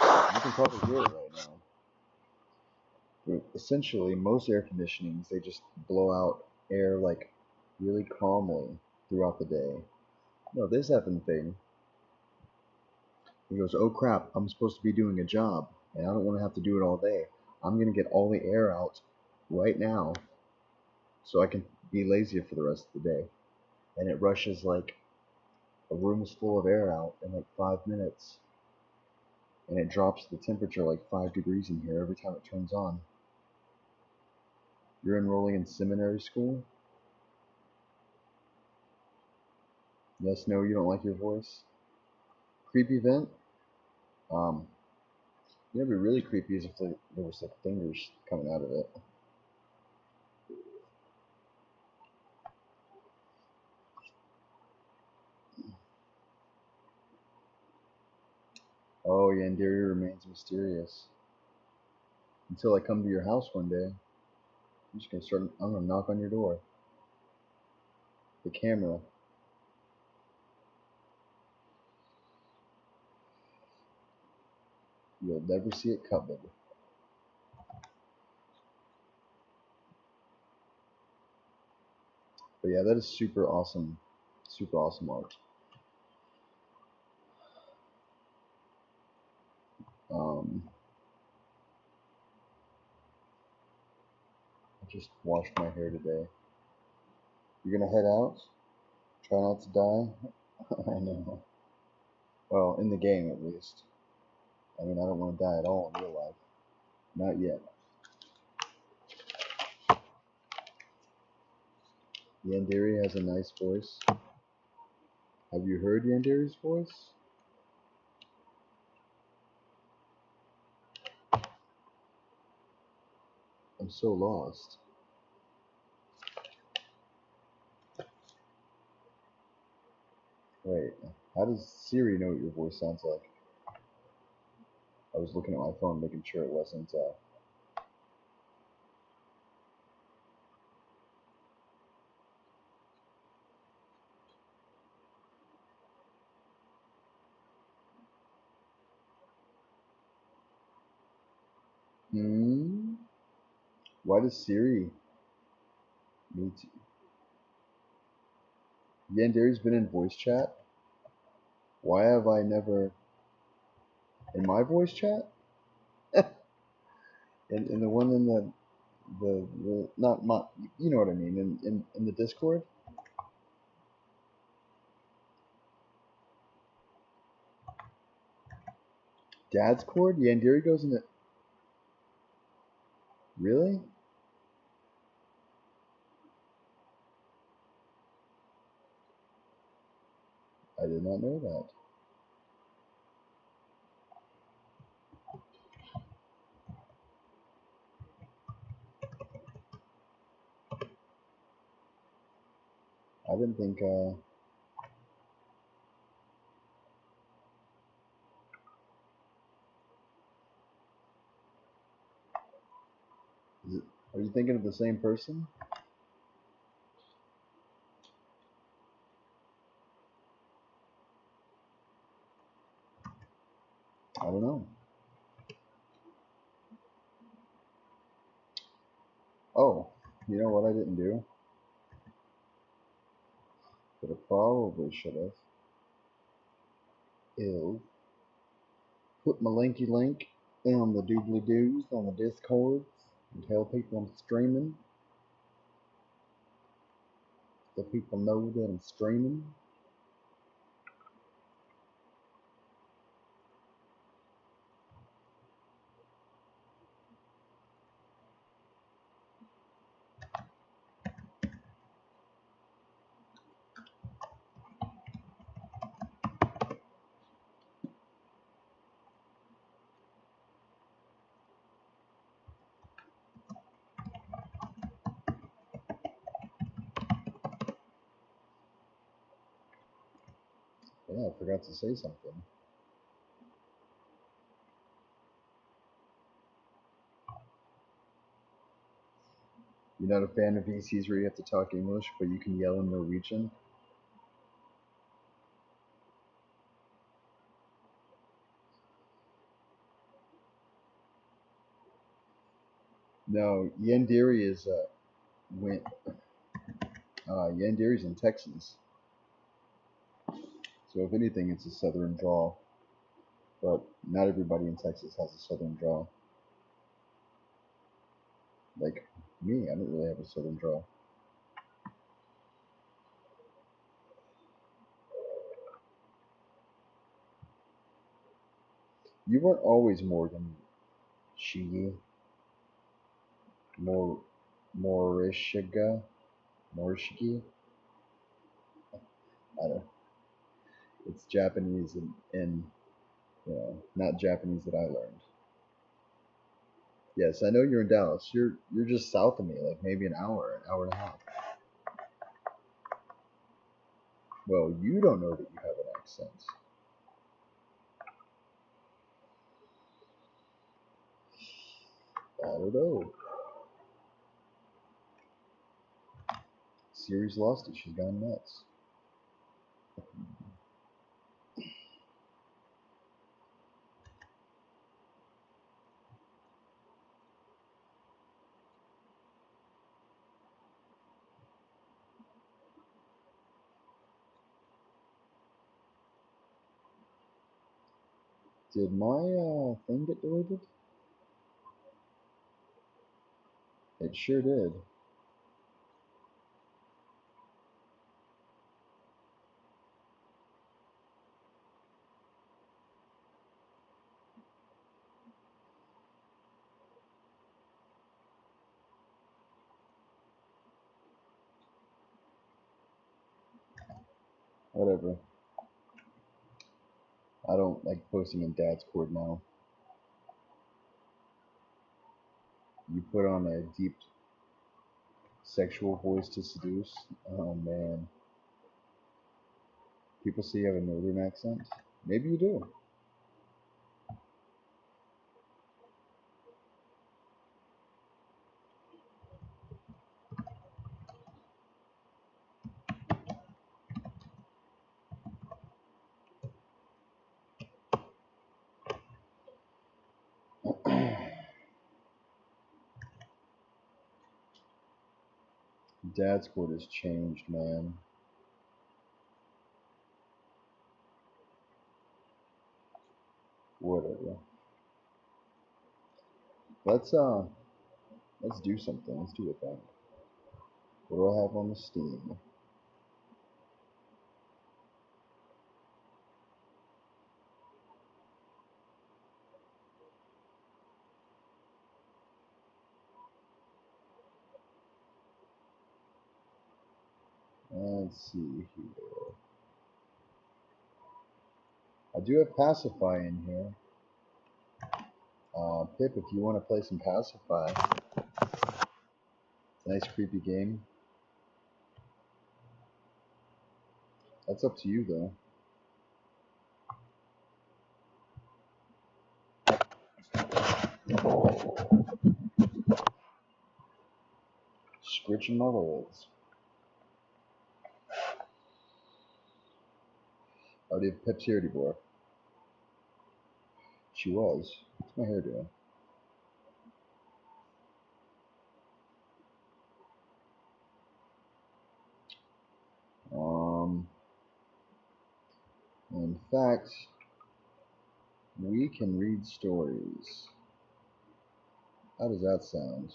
You can probably hear it right now. But essentially, most air conditionings they just blow out air like really calmly throughout the day. No, this effing thing. He goes, "Oh crap! I'm supposed to be doing a job, and I don't want to have to do it all day. I'm gonna get all the air out right now, so I can be lazier for the rest of the day." And it rushes like a room is full of air out in like 5 minutes, and it drops the temperature like 5 degrees in here every time it turns on. You're enrolling in seminary school? Yes, no, you don't like your voice? Creepy vent? Um, you know, it'd be really creepy is if there was like fingers coming out of it. Oh, Yandere remains mysterious. Until I come to your house one day. I'm just gonna start. I'm gonna knock on your door. The camera. You'll never see it coming. But yeah, that is super awesome. Super awesome art. Um, I just washed my hair today. You're gonna head out? Try not to die? I know. Well, in the game at least. I mean, I don't want to die at all in real life. Not yet. Yandere has a nice voice. Have you heard Yandere's voice? I'm so lost. Wait, how does Siri know what your voice sounds like? I was looking at my phone, making sure it wasn't. Hmm. Why does Siri need to? Yandere's been in voice chat. Why have I never in my voice chat? In the one in the not my you know what I mean in the Discord. Dad's cord. Yandere goes in it. Really? I did not know that. I didn't think. Are you thinking of the same person? I don't know. Oh, you know what I didn't do? But I probably should have. Ew. Put my linky link on the doobly doos on the discords and tell people I'm streaming. So people know that I'm streaming. Yeah, I forgot to say something. You're not a fan of VCs where you have to talk English, but you can yell in Norwegian? No, Yandere is went. Yandere's in Texas, so if anything, it's a southern drawl. But not everybody in Texas has a southern drawl. Like me, I don't really have a southern drawl. You weren't always more than she, more, Morishiga, Morishigi. I don't. It's Japanese and not Japanese that I learned. Yes, I know you're in Dallas. You're just south of me, like maybe an hour and a half. Well, you don't know that you have an accent. I don't know. Siri's lost it. She's gone nuts. Did my thing get deleted? It sure did. Whatever. I don't like posting in Dad's Cord now. You put on a deep sexual voice to seduce. Oh man. People say you have a northern accent. Maybe you do. Dad's Cord has changed, man. Whatever. Let's uh let's do something. Let's do a thing. What do I have on the Steam? Let's see here. I do have Pacify in here. Pip, if you want to play some Pacify, it's a nice creepy game. That's up to you, though. Scritching my legs. How do you have Pepsi already, boy? She was. What's my hair doing? In fact, we can read stories. How does that sound?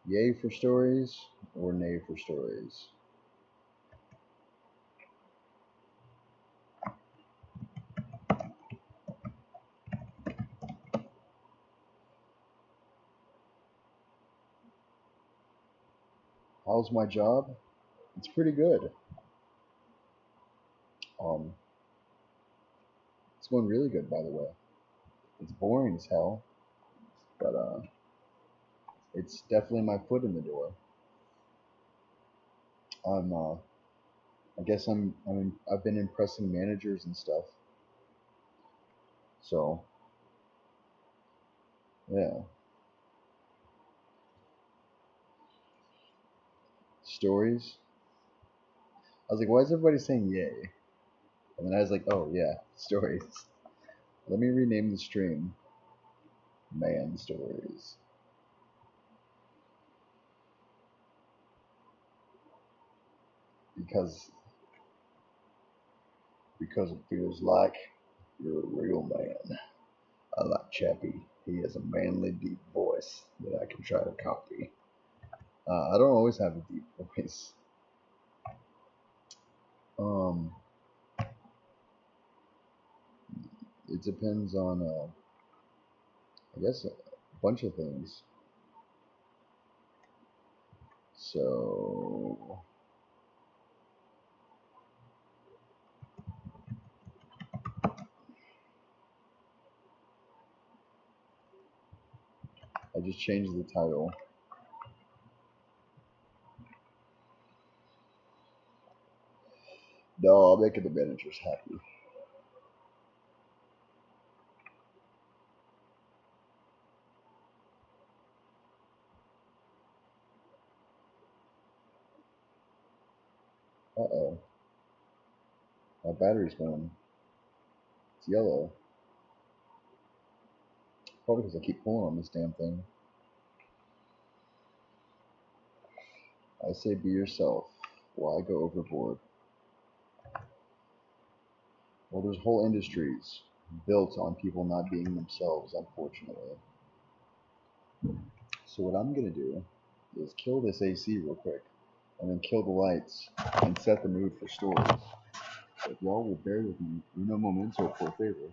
Yay for stories or nay for stories? How's my job? It's pretty good. Um, it's going really good, by the way. It's boring as hell, but it's definitely my foot in the door. I'm I guess I've been impressing managers and stuff. So yeah, stories. I was like, why is everybody saying yay? And then I was like, oh yeah, stories. Let me rename the stream Man Stories. Because it feels like you're a real man. I like Chappy. He has a manly, deep voice that I can try to copy. I don't always have a deep voice. Um, it depends on, I guess, a bunch of things. So, I just changed the title. No, I'm making the managers happy. Uh-oh, my battery's going. It's yellow. Probably because I keep pulling on this damn thing. I say be yourself. Why go overboard? Well, there's whole industries built on people not being themselves, unfortunately. So what I'm gonna do is kill this AC real quick, and then kill the lights, and set the mood for stories. So if y'all will bear with me, uno momento por favor.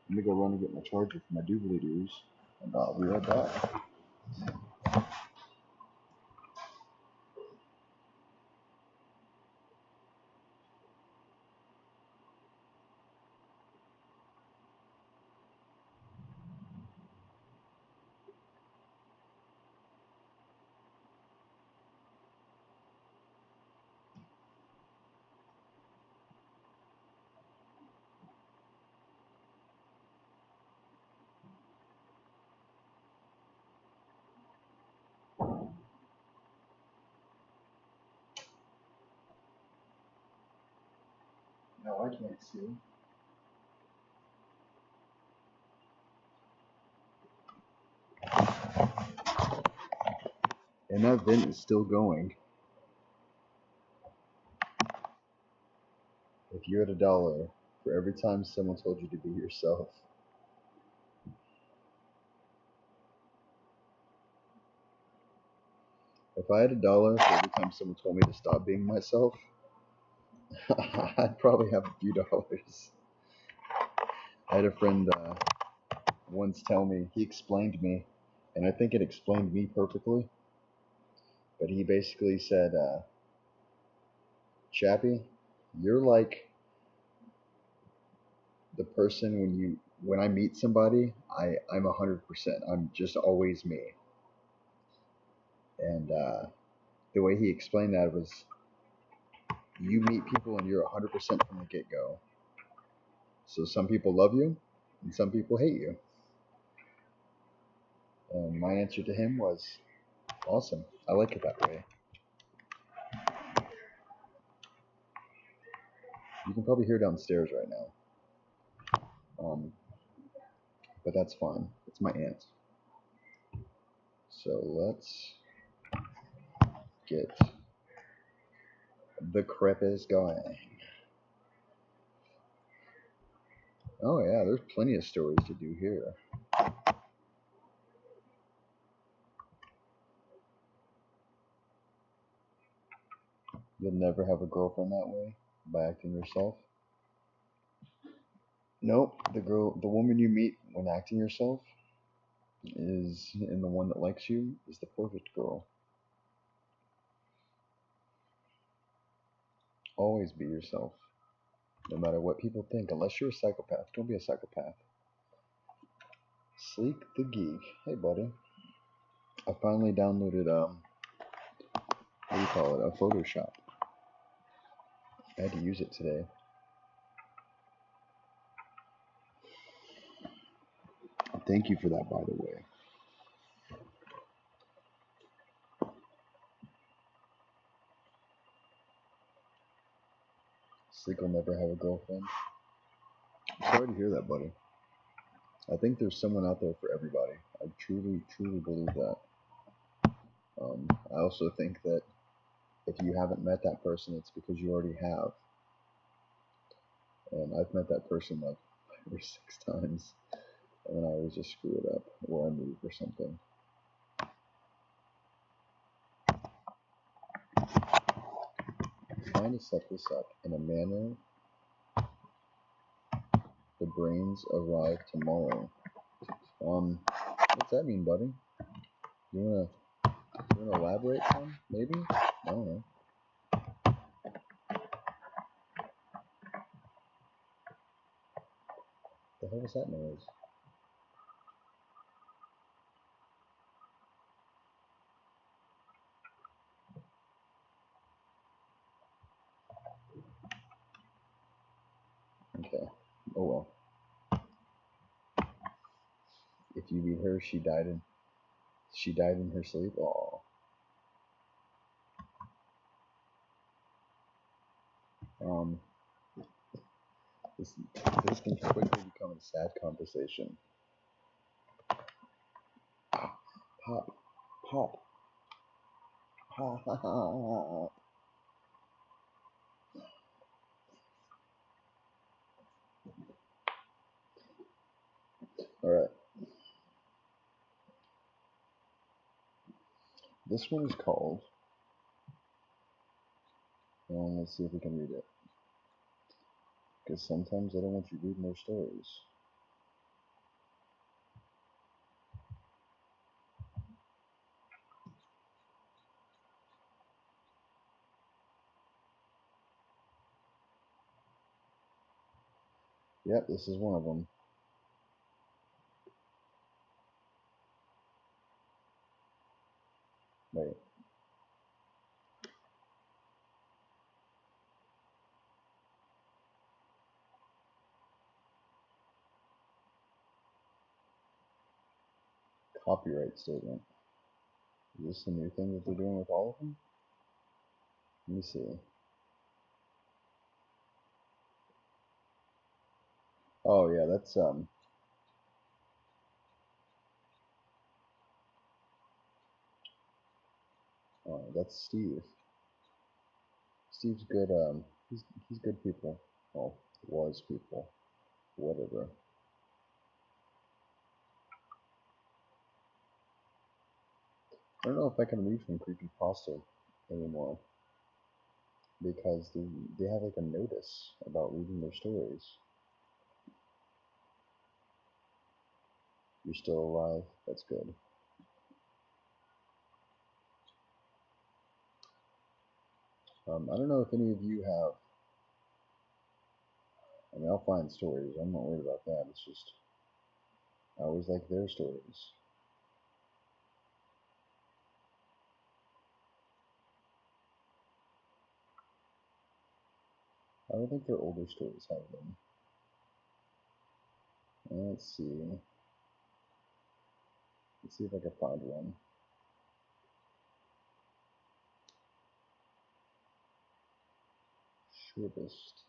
I'm gonna go run and get my charger for my doobly doos, and I'll be right back. No, I can't see. And that vent is still going. If you had $1 for every time someone told you to be yourself, if I had $1 for every time someone told me to stop being myself, I'd probably have a few dollars. I had a friend once tell me, he explained me, and I think it explained me perfectly, but he basically said, Chappy, you're like the person when I meet somebody, I'm 100%. I'm just always me. And the way he explained that was you meet people and you're 100% from the get go. So some people love you and some people hate you. And my answer to him was, awesome. I like it that way. You can probably hear downstairs right now. But that's fine. It's my aunt. So let's get the crepes going. Oh yeah, there's plenty of stories to do here. You'll never have a girlfriend that way by acting yourself. Nope, the woman you meet when acting yourself is, and the one that likes you is the perfect girl. Always be yourself, no matter what people think. Unless you're a psychopath, don't be a psychopath. Sleek the Geek. Hey, buddy. I finally downloaded what do you call it? A Photoshop. I had to use it today. Thank you for that, by the way. Sleek will never have a girlfriend. I'm sorry to hear that, buddy. I think there's someone out there for everybody. I truly, truly believe that. I also think that if you haven't met that person, it's because you already have. And I've met that person like 5 or 6 times, and then I always just screw it up, or I move or something. I'm trying to set this up in a manner the brains arrive tomorrow. What's that mean, buddy? You wanna elaborate some? Maybe? I don't know. The hell was that noise? Okay. Oh well. If you meet her, she died in her sleep. Aw. Um, this can quickly become a sad conversation. Pop, pop, pop. All right. This one is called. Let's see if we can read it. Because sometimes I don't want you reading their stories. Yep, this is one of them. Wait. Copyright statement. Is this a new thing that they're doing with all of them? Let me see. Oh yeah, that's Steve. Steve's good. He's good people. Well, was people. Whatever. I don't know if I can read from creepypasta anymore because they have like a notice about reading their stories. You're still alive. That's good. I don't know if any of you have. I mean, I'll find stories. I'm not worried about that. It's just I always like their stories. don't think their older stories have them. Let's see. Let's see if I can find one. Shortest.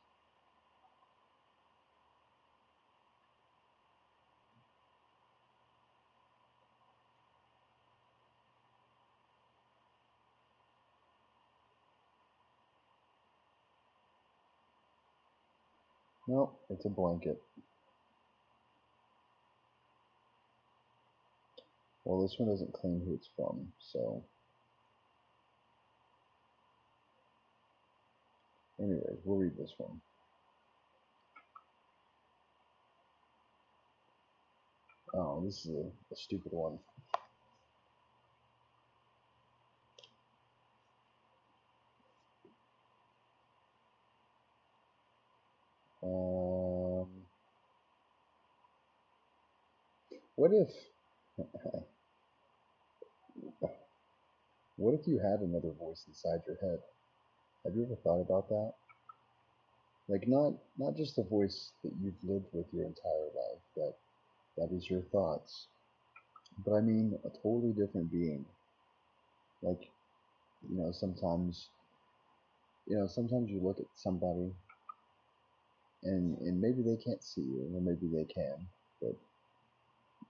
No, it's a blanket. Well, this one doesn't claim who it's from, so. Anyways, we'll read this one. Oh, this is a stupid one. What if, what if you had another voice inside your head? Have you ever thought about that? Like not just a voice that you've lived with your entire life, that is your thoughts, but I mean a totally different being. Like, you know, sometimes sometimes you look at somebody and maybe they can't see you, or maybe they can, but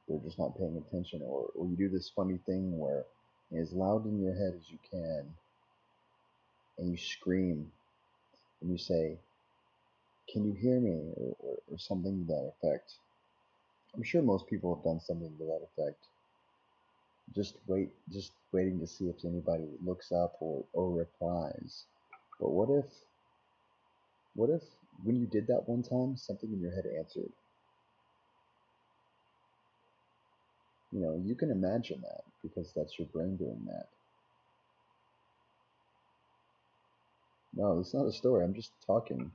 they're just not paying attention, or you do this funny thing where as loud in your head as you can, and you scream and you say, "Can you hear me?" or something to that effect. I'm sure most people have done something to that effect. Just waiting to see if anybody looks up or replies. But what if when you did that one time, something in your head answered? You know, you can imagine that because that's your brain doing that. No, it's not a story. I'm just talking.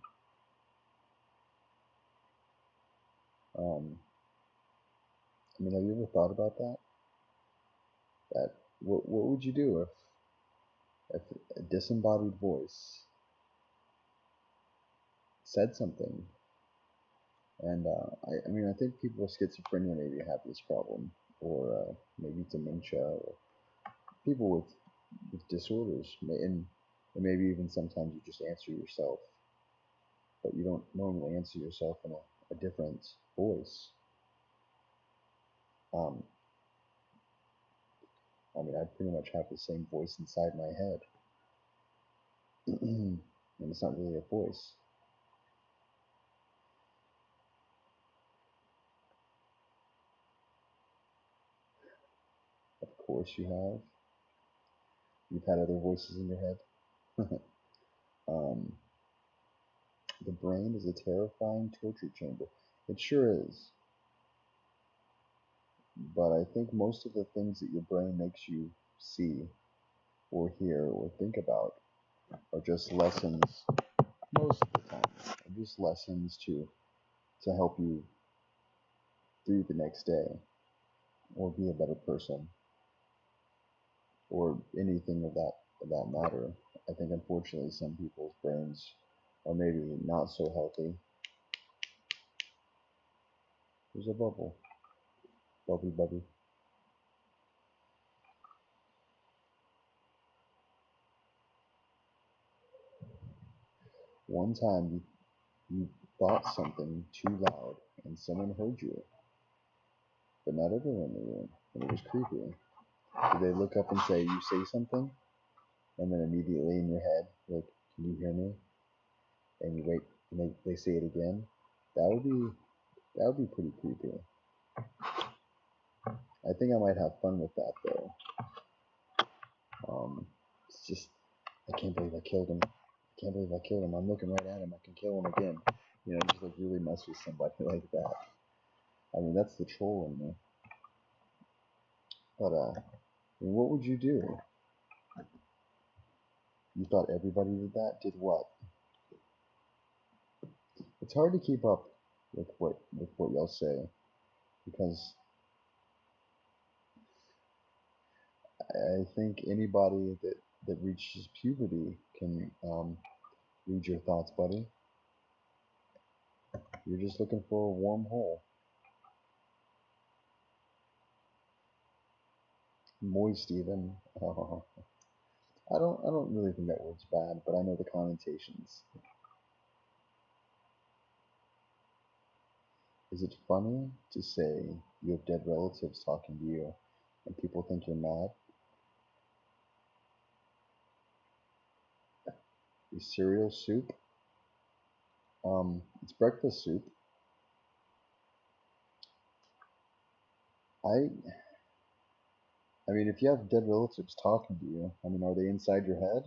Um, I mean, have you ever thought about that? That what would you do if a disembodied voice said something? And I mean, I think people with schizophrenia maybe have this problem, or maybe dementia, or people with disorders, and maybe even sometimes you just answer yourself, but you don't normally answer yourself in a different voice. Um, I mean, I pretty much have the same voice inside my head, and it's not really a voice. Of course, you have. You've had other voices in your head. um, the brain is a terrifying torture chamber. It sure is. But I think most of the things that your brain makes you see or hear or think about are just lessons, most of the time, are just lessons to help you through the next day or be a better person or anything of that matter. I think unfortunately some people's brains are maybe not so healthy. There's a bubble. Bubby bubby. One time you thought something too loud and someone heard you, but not everyone in the room, and it was creepy. Did they look up and say, "You say something," and then immediately in your head, like, "Can you hear me?" And you wait, and they say it again? That would be that would be pretty creepy. I think I might have fun with that though. It's just I can't believe I killed him. I can't believe I killed him. I'm looking right at him. I can kill him again. You know, just like really mess with somebody like that. I mean, that's the troll in me. But I mean, what would you do? You thought everybody did that? Did what? It's hard to keep up with what y'all say because I think anybody that reaches puberty can read your thoughts, buddy. You're just looking for a warm hole. Moist even. Oh, I don't really think that word's bad, but I know the connotations. Is it funny to say you have dead relatives talking to you and people think you're mad? Is cereal soup? It's breakfast soup. I I mean, if you have dead relatives talking to you, I mean, are they inside your head?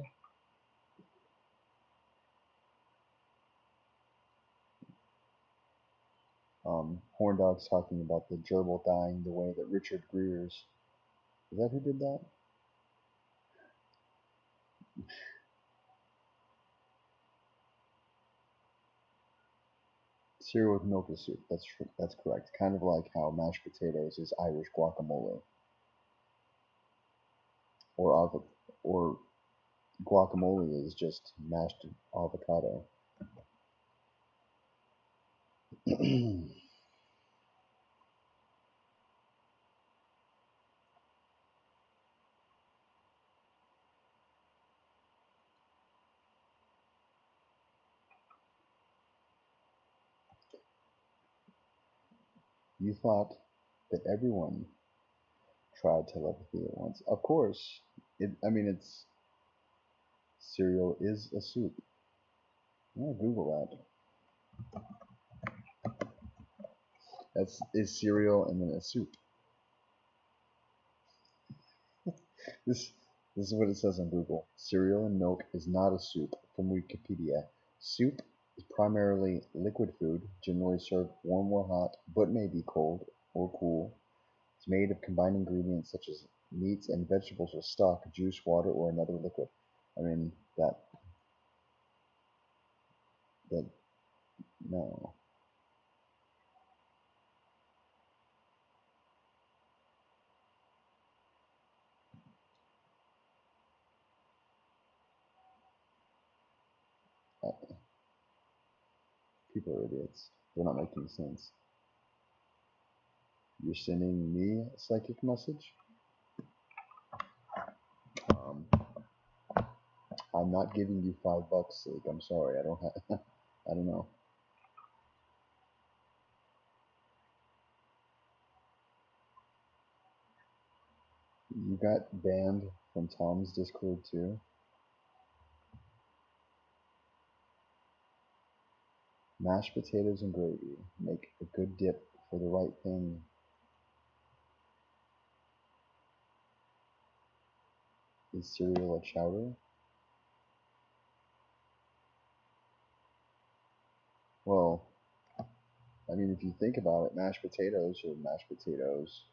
Horn Dog's talking about the gerbil dying the way that Richard Greer's. Is that who did that? Cereal with milk is soup. That's correct. Kind of like how mashed potatoes is Irish guacamole, or or guacamole is just mashed avocado. You thought that everyone tried telepathy at once. Of course, I mean, it's cereal is a soup. I'm gonna Google that. That's is cereal and then a soup. This this is what it says on Google. Cereal and milk is not a soup from Wikipedia. Soup is primarily liquid food, generally served warm or hot, but may be cold or cool. It's made of combined ingredients such as meats and vegetables with stock, juice, water, or another liquid. I mean that no. Uh, People are idiots. They're not making sense. You're sending me a psychic message? Um, I'm not giving you $5, Sleek. I'm sorry. I don't have. I don't know. You got banned from Tom's Discord too. Mashed potatoes and gravy make a good dip for the right thing. Is cereal a chowder? Well, I mean, if you think about it, mashed potatoes are mashed potatoes.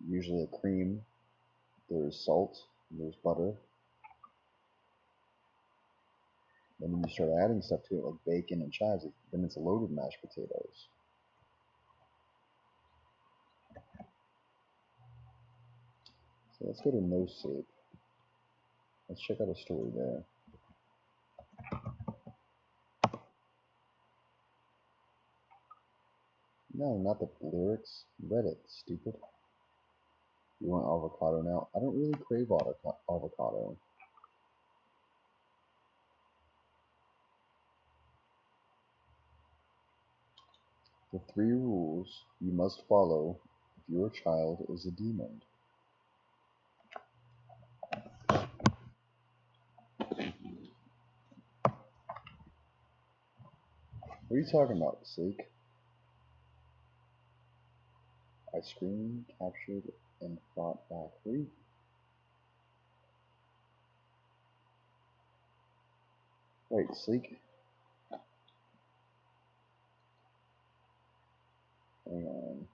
Usually a cream. There's salt. There's butter. And then you start adding stuff to it like bacon and chives. Then it's loaded mashed potatoes. So let's go to no soup. Let's check out a story there. No, not the lyrics. Reddit, stupid. You want avocado now? I don't really crave avocado. The 3 rules you must follow if your child is a demon. What are you talking about, Sleek? I screamed, captured, and fought back. Wait, Sleek? Hang on.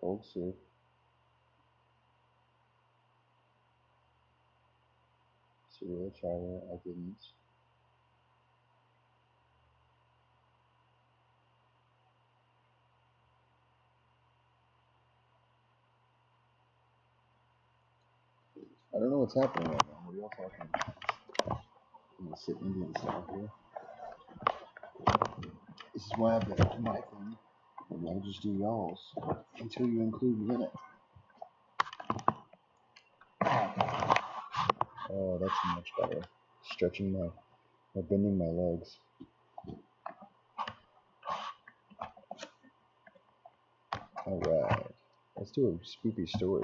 Cold soup. Cereal chowder. I didn't. I don't know what's happening right now. What are y'all talking about? I'm gonna sit Indian style here. This is why I've got my thing. And I'll just do y'all's until you include me in it. Oh, that's much better. Stretching or bending my legs. Alright. Let's do a spooky story.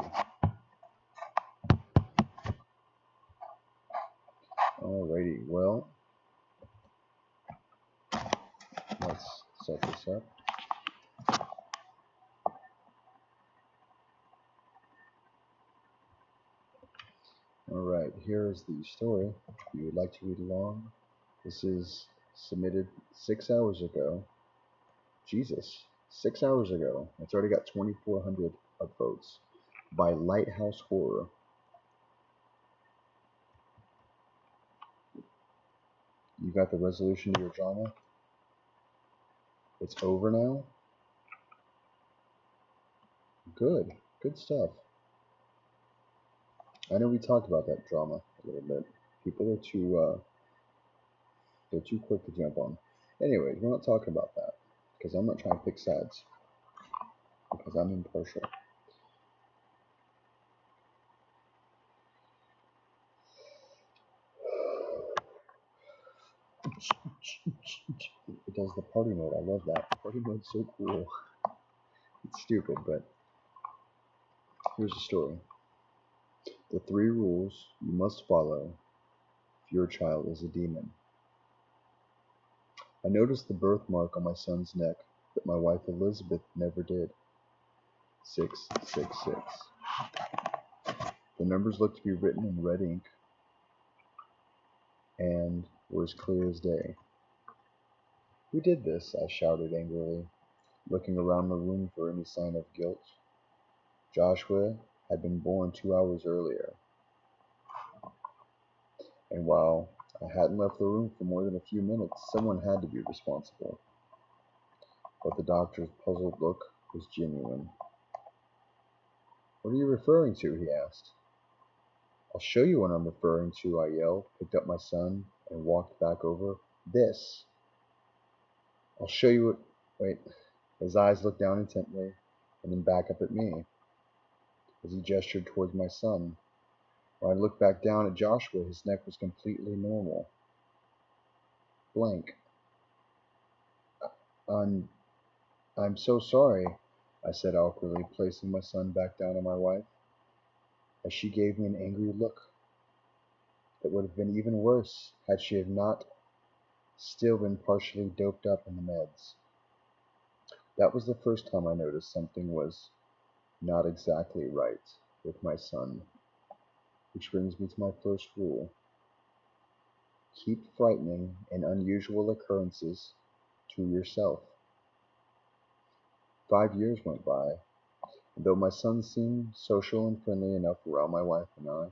Alrighty, well, let's set this up. Alright, here is the story. If you would like to read along, this is submitted 6 hours ago. Jesus, 6 hours ago. It's already got 2,400 upvotes by Lighthouse Horror. You got the resolution to your drama? It's over now? Good. Good stuff. I know we talked about that drama a little bit. People are they're too quick to jump on. Anyways, we're not talking about that because I'm not trying to pick sides because I'm impartial. It does the party mode. I love that. Party mode's so cool. It's stupid, but here's the story. The 3 rules you must follow if your child is a demon. I noticed the birthmark on my son's neck that my wife Elizabeth never did. 666. The numbers looked to be written in red ink and were as clear as day. Who did this? I shouted angrily, looking around the room for any sign of guilt. Joshua had been born 2 hours earlier, and while I hadn't left the room for more than a few minutes, someone had to be responsible. But the doctor's puzzled look was genuine. What are you referring to? He asked. I'll show you what I'm referring to, I yelled, picked up my son, and walked back over. This. I'll show you what. Wait. His eyes looked down intently, and then back up at me, as he gestured towards my son. When I looked back down at Joshua, his neck was completely normal. Blank. I'm I'm so sorry, I said awkwardly, placing my son back down on my wife, as she gave me an angry look that would have been even worse had she have not still been partially doped up in the meds. That was the first time I noticed something was not exactly right with my son. Which brings me to my first rule. Keep frightening and unusual occurrences to yourself. 5 years went by, and though my son seemed social and friendly enough around my wife and I,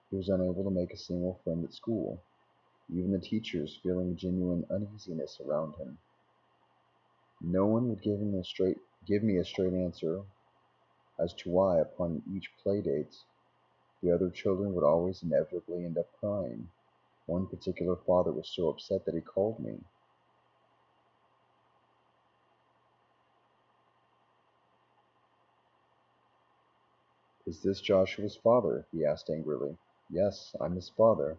he was unable to make a single friend at school, even the teachers feeling genuine uneasiness around him. No one would give me a straight answer as to why, upon each play date, the other children would always inevitably end up crying. One particular father was so upset that he called me. Is this Joshua's father? He asked angrily. Yes, I'm his father.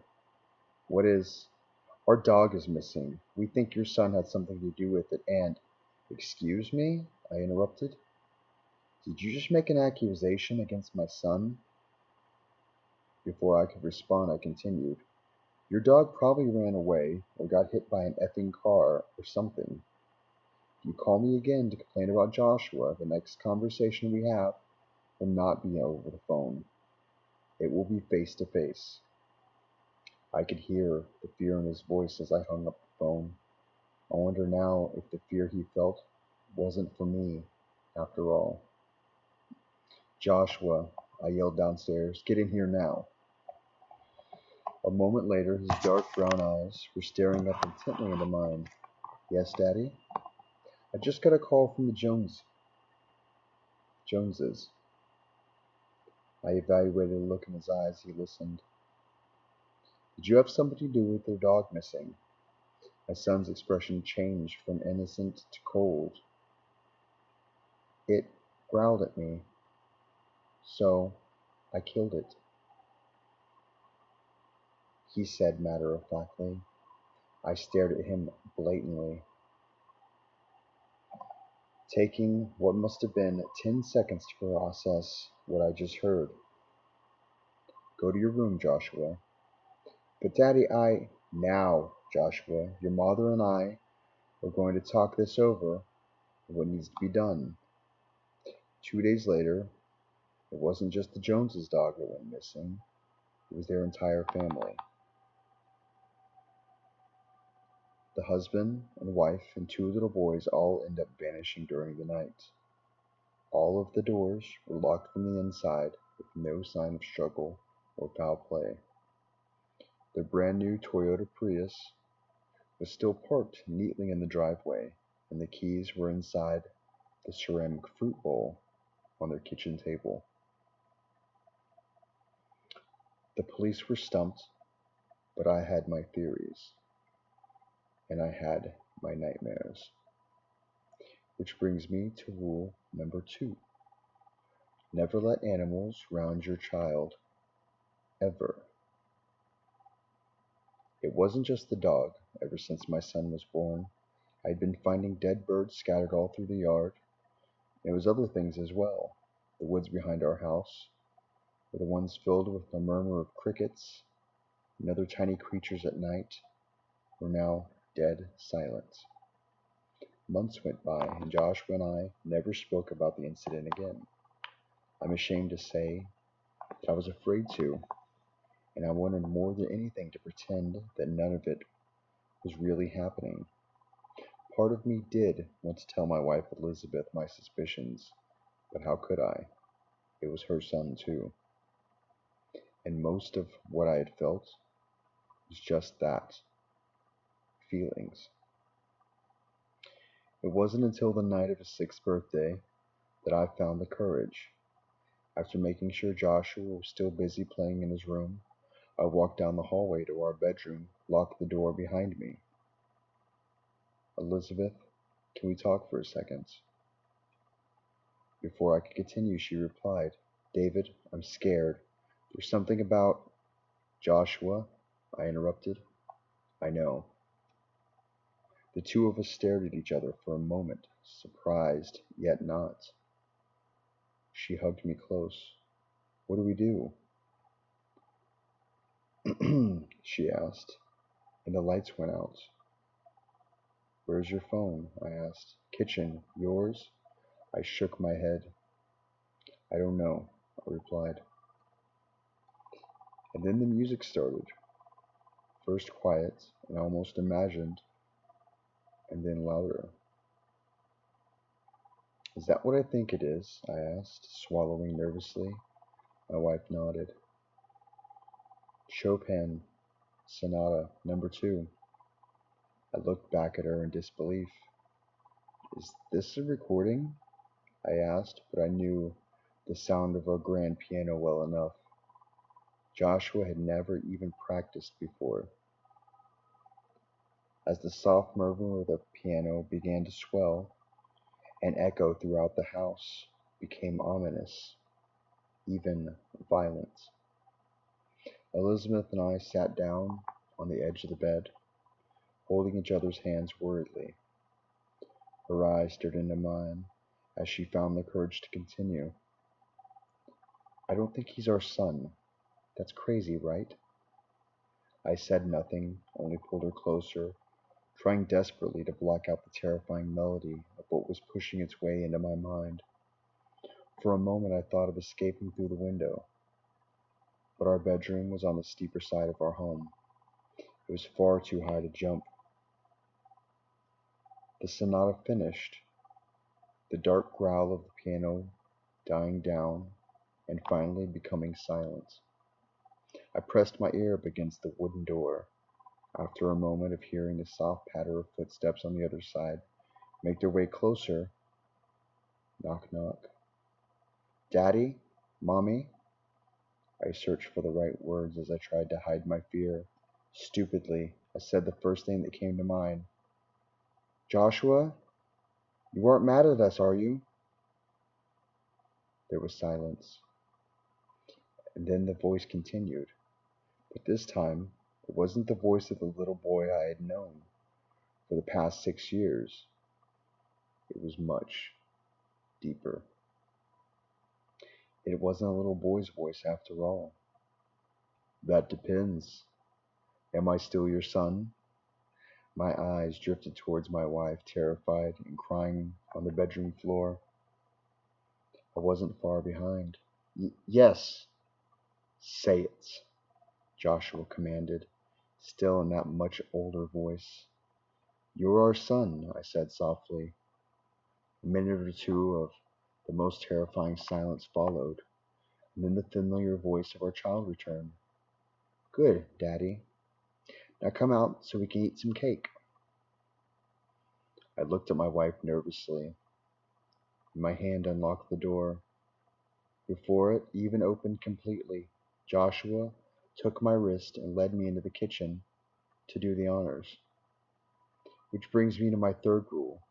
What is? Our dog is missing. We think your son had something to do with it and... Excuse me? I interrupted. Did you just make an accusation against my son? Before I could respond, I continued. Your dog probably ran away or got hit by an effing car or something. If you call me again to complain about Joshua, the next conversation we have will not be over the phone. It will be face to face. I could hear the fear in his voice as I hung up the phone. I wonder now if the fear he felt wasn't for me, after all. Joshua, I yelled downstairs, get in here now. A moment later, his dark brown eyes were staring up intently into mine. Yes, Daddy? I just got a call from the Joneses. I evaluated the look in his eyes as he listened. Did you have something to do with your dog missing? My son's expression changed from innocent to cold. It growled at me, so I killed it, he said matter-of-factly. I stared at him blatantly, taking what must have been 10 seconds to process what I just heard. Go to your room, Joshua. But Daddy, Now, Joshua, your mother and I are going to talk this over, what needs to be done. 2 days later, it wasn't just the Joneses' dog that went missing, it was their entire family. The husband and wife and 2 little boys all end up vanishing during the night. All of the doors were locked from the inside with no sign of struggle or foul play. The brand new Toyota Prius was still parked neatly in the driveway, and the keys were inside the ceramic fruit bowl on their kitchen table. The police were stumped, but I had my theories, and I had my nightmares. Which brings me to rule number 2. Never let animals round your child, ever. It wasn't just the dog. Ever since my son was born, I'd been finding dead birds scattered all through the yard. And it was other things as well. The woods behind our house were the ones filled with the murmur of crickets, and other tiny creatures at night were now dead silent. Months went by, and Joshua and I never spoke about the incident again. I'm ashamed to say that I was afraid to, and I wanted more than anything to pretend that none of it was really happening. Part of me did want to tell my wife Elizabeth my suspicions, but how could I? It was her son too. And most of what I had felt was just that, feelings. It wasn't until the night of his 6th birthday that I found the courage. After making sure Joshua was still busy playing in his room, I walked down the hallway to our bedroom, locked the door behind me. Elizabeth, can we talk for a second? Before I could continue, she replied, David, I'm scared. There's something about Joshua, I interrupted. I know. The two of us stared at each other for a moment, surprised, yet not. She hugged me close. What do we do? She asked, and the lights went out. Where's your phone? I asked. Kitchen. Yours? I shook my head. I don't know, I replied. And then the music started. First quiet and almost imagined, and then louder. Is that what I think it is? I asked, swallowing nervously. My wife nodded. Chopin, Sonata, number 2. I looked back at her in disbelief. Is this a recording? I asked, but I knew the sound of our grand piano well enough. Joshua had never even practiced before. As the soft murmur of the piano began to swell and echo throughout the house, became ominous, even violent. Elizabeth and I sat down on the edge of the bed, holding each other's hands worriedly. Her eyes stared into mine as she found the courage to continue. I don't think he's our son. That's crazy, right? I said nothing, only pulled her closer, trying desperately to block out the terrifying melody of what was pushing its way into my mind. For a moment I thought of escaping through the window, but our bedroom was on the steeper side of our home. It was far too high to jump. The sonata finished, the dark growl of the piano dying down and finally becoming silent. I pressed my ear up against the wooden door. After a moment of hearing the soft patter of footsteps on the other side make their way closer, knock knock. Daddy? Mommy? I searched for the right words as I tried to hide my fear. Stupidly, I said the first thing that came to mind. Joshua, you aren't mad at us, are you? There was silence, and then the voice continued. But this time, it wasn't the voice of the little boy I had known for the past 6 years. It was much deeper. It wasn't a little boy's voice after all. That depends. Am I still your son? My eyes drifted towards my wife, terrified and crying on the bedroom floor. I wasn't far behind. Yes, say it, Joshua commanded, still in that much older voice. You're our son, I said softly. A minute or two of the most terrifying silence followed, and then the familiar voice of our child returned. Good, Daddy. Now come out so we can eat some cake. I looked at my wife nervously, and my hand unlocked the door. Before it even opened completely, Joshua took my wrist and led me into the kitchen to do the honors. Which brings me to my third rule.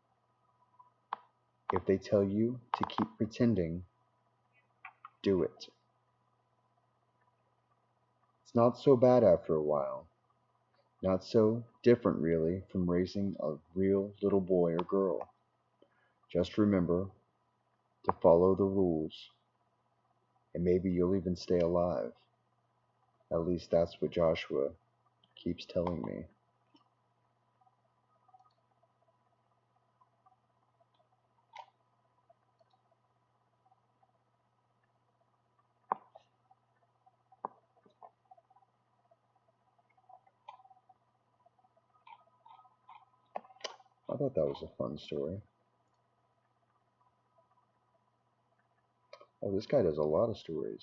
If they tell you to keep pretending, do it. It's not so bad after a while. Not so different, really, from raising a real little boy or girl. Just remember to follow the rules, and maybe you'll even stay alive. At least that's what Joshua keeps telling me. I thought that was a fun story. Oh, this guy does a lot of stories.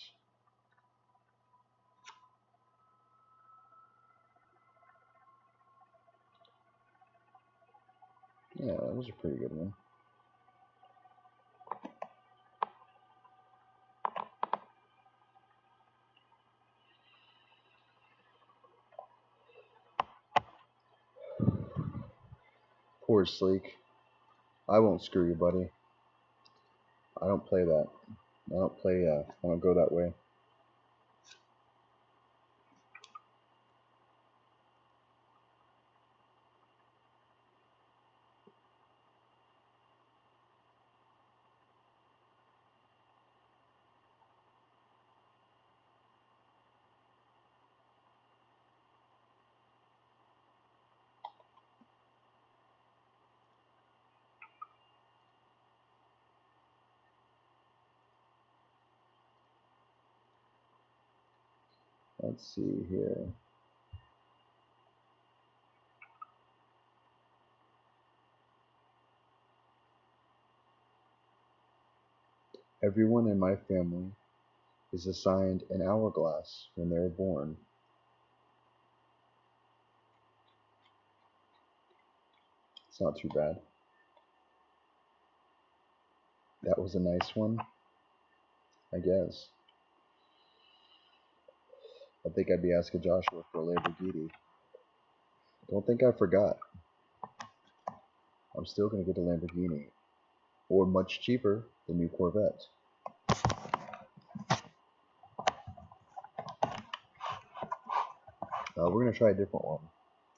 Yeah, that was a pretty good one. Poor Sleek. I won't screw you, buddy. I don't play that. I don't go that way. Let's see here. Everyone in my family is assigned an hourglass when they are born. It's not too bad. That was a nice one, I guess. I think I'd be asking Joshua for a Lamborghini. Don't think I forgot. I'm still gonna get a Lamborghini. Or much cheaper, the new Corvette. We're gonna try a different one.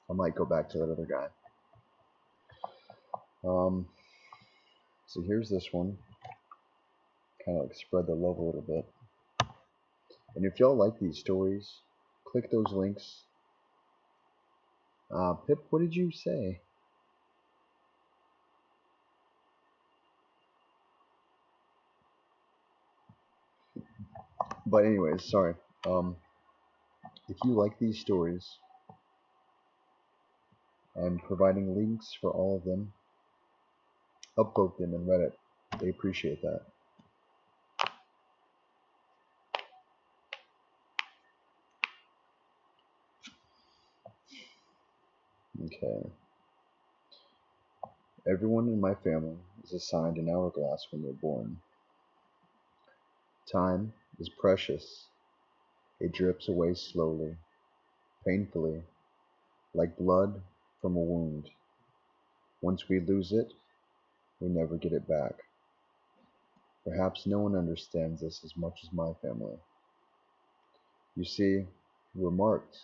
I might go back to that other guy. So here's this one. Kind of like spread the love a little bit. And if y'all like these stories, click those links. Pip, what did you say? But anyways, sorry. If you like these stories, I'm providing links for all of them. Upvote them in Reddit. They appreciate that. Okay. Everyone in my family is assigned an hourglass when they're born. Time is precious, It drips away slowly, painfully, like blood from a wound. Once we lose it, we never get it back. Perhaps no one understands this as much as my family. You see, we're marked,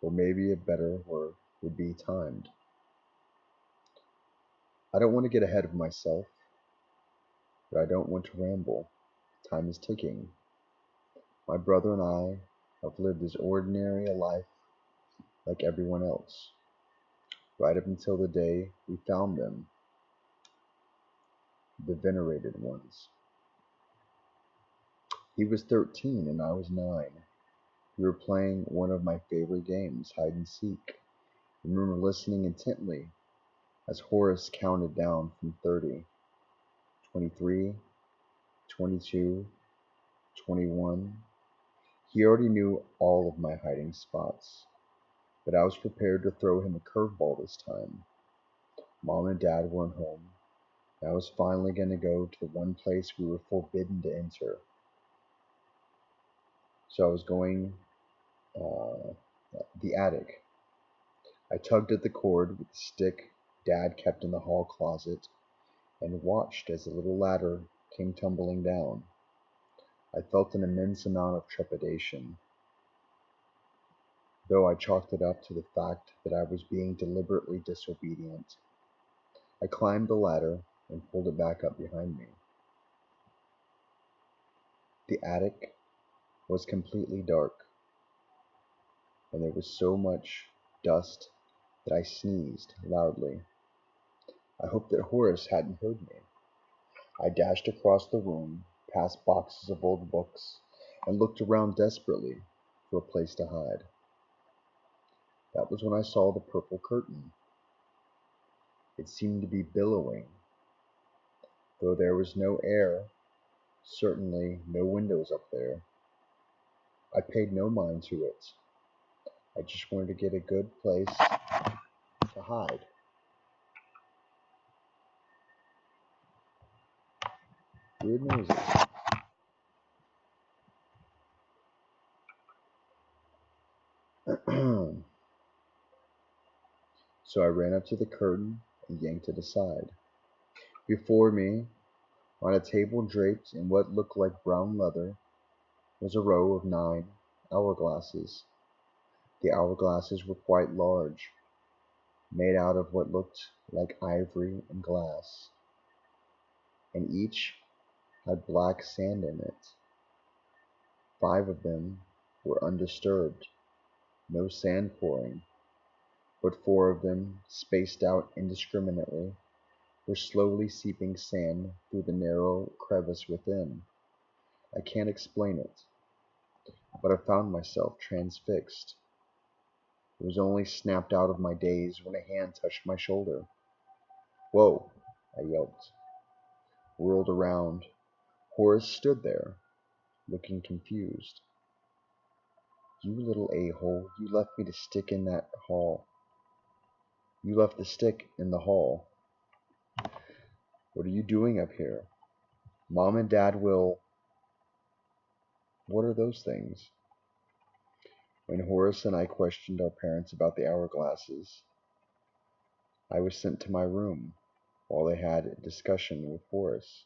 or maybe a better word would be timed. I don't want to get ahead of myself, but I don't want to ramble. Time is ticking. My brother and I have lived as ordinary a life like everyone else, right up until the day we found them, the venerated ones. He was 13 and I was 9. We were playing one of my favorite games, hide and seek. I remember listening intently as Horace counted down from 30, 23, 22, 21. He already knew all of my hiding spots, but I was prepared to throw him a curveball this time. Mom and Dad weren't home, and I was finally going to go to the one place we were forbidden to enter. So I was going uh, the attic. I tugged at the cord with the stick Dad kept in the hall closet and watched as the little ladder came tumbling down. I felt an immense amount of trepidation, though I chalked it up to the fact that I was being deliberately disobedient. I climbed the ladder and pulled it back up behind me. The attic was completely dark, and there was so much dust that I sneezed loudly. I hoped that Horace hadn't heard me. I dashed across the room, past boxes of old books, and looked around desperately for a place to hide. That was when I saw the purple curtain. It seemed to be billowing, though there was no air, certainly no windows up there. I paid no mind to it. I just wanted to get a good place to hide. Weird noises. So I ran up to the curtain and yanked it aside. Before me, on a table draped in what looked like brown leather, was a row of 9 hourglasses. The hourglasses were quite large, made out of what looked like ivory and glass, and each had black sand in it. 5 of them were undisturbed, no sand pouring, but 4 of them, spaced out indiscriminately, were slowly seeping sand through the narrow crevice within. I can't explain it, but I found myself transfixed. It was only snapped out of my daze when a hand touched my shoulder. "Whoa!" I yelped, whirled around. Horace stood there, looking confused. "You little a-hole, you left me to stick in that hall. You left the stick in the hall. What are you doing up here? Mom and Dad will—" "What are those things?" When Horace and I questioned our parents about the hourglasses, I was sent to my room while they had a discussion with Horace.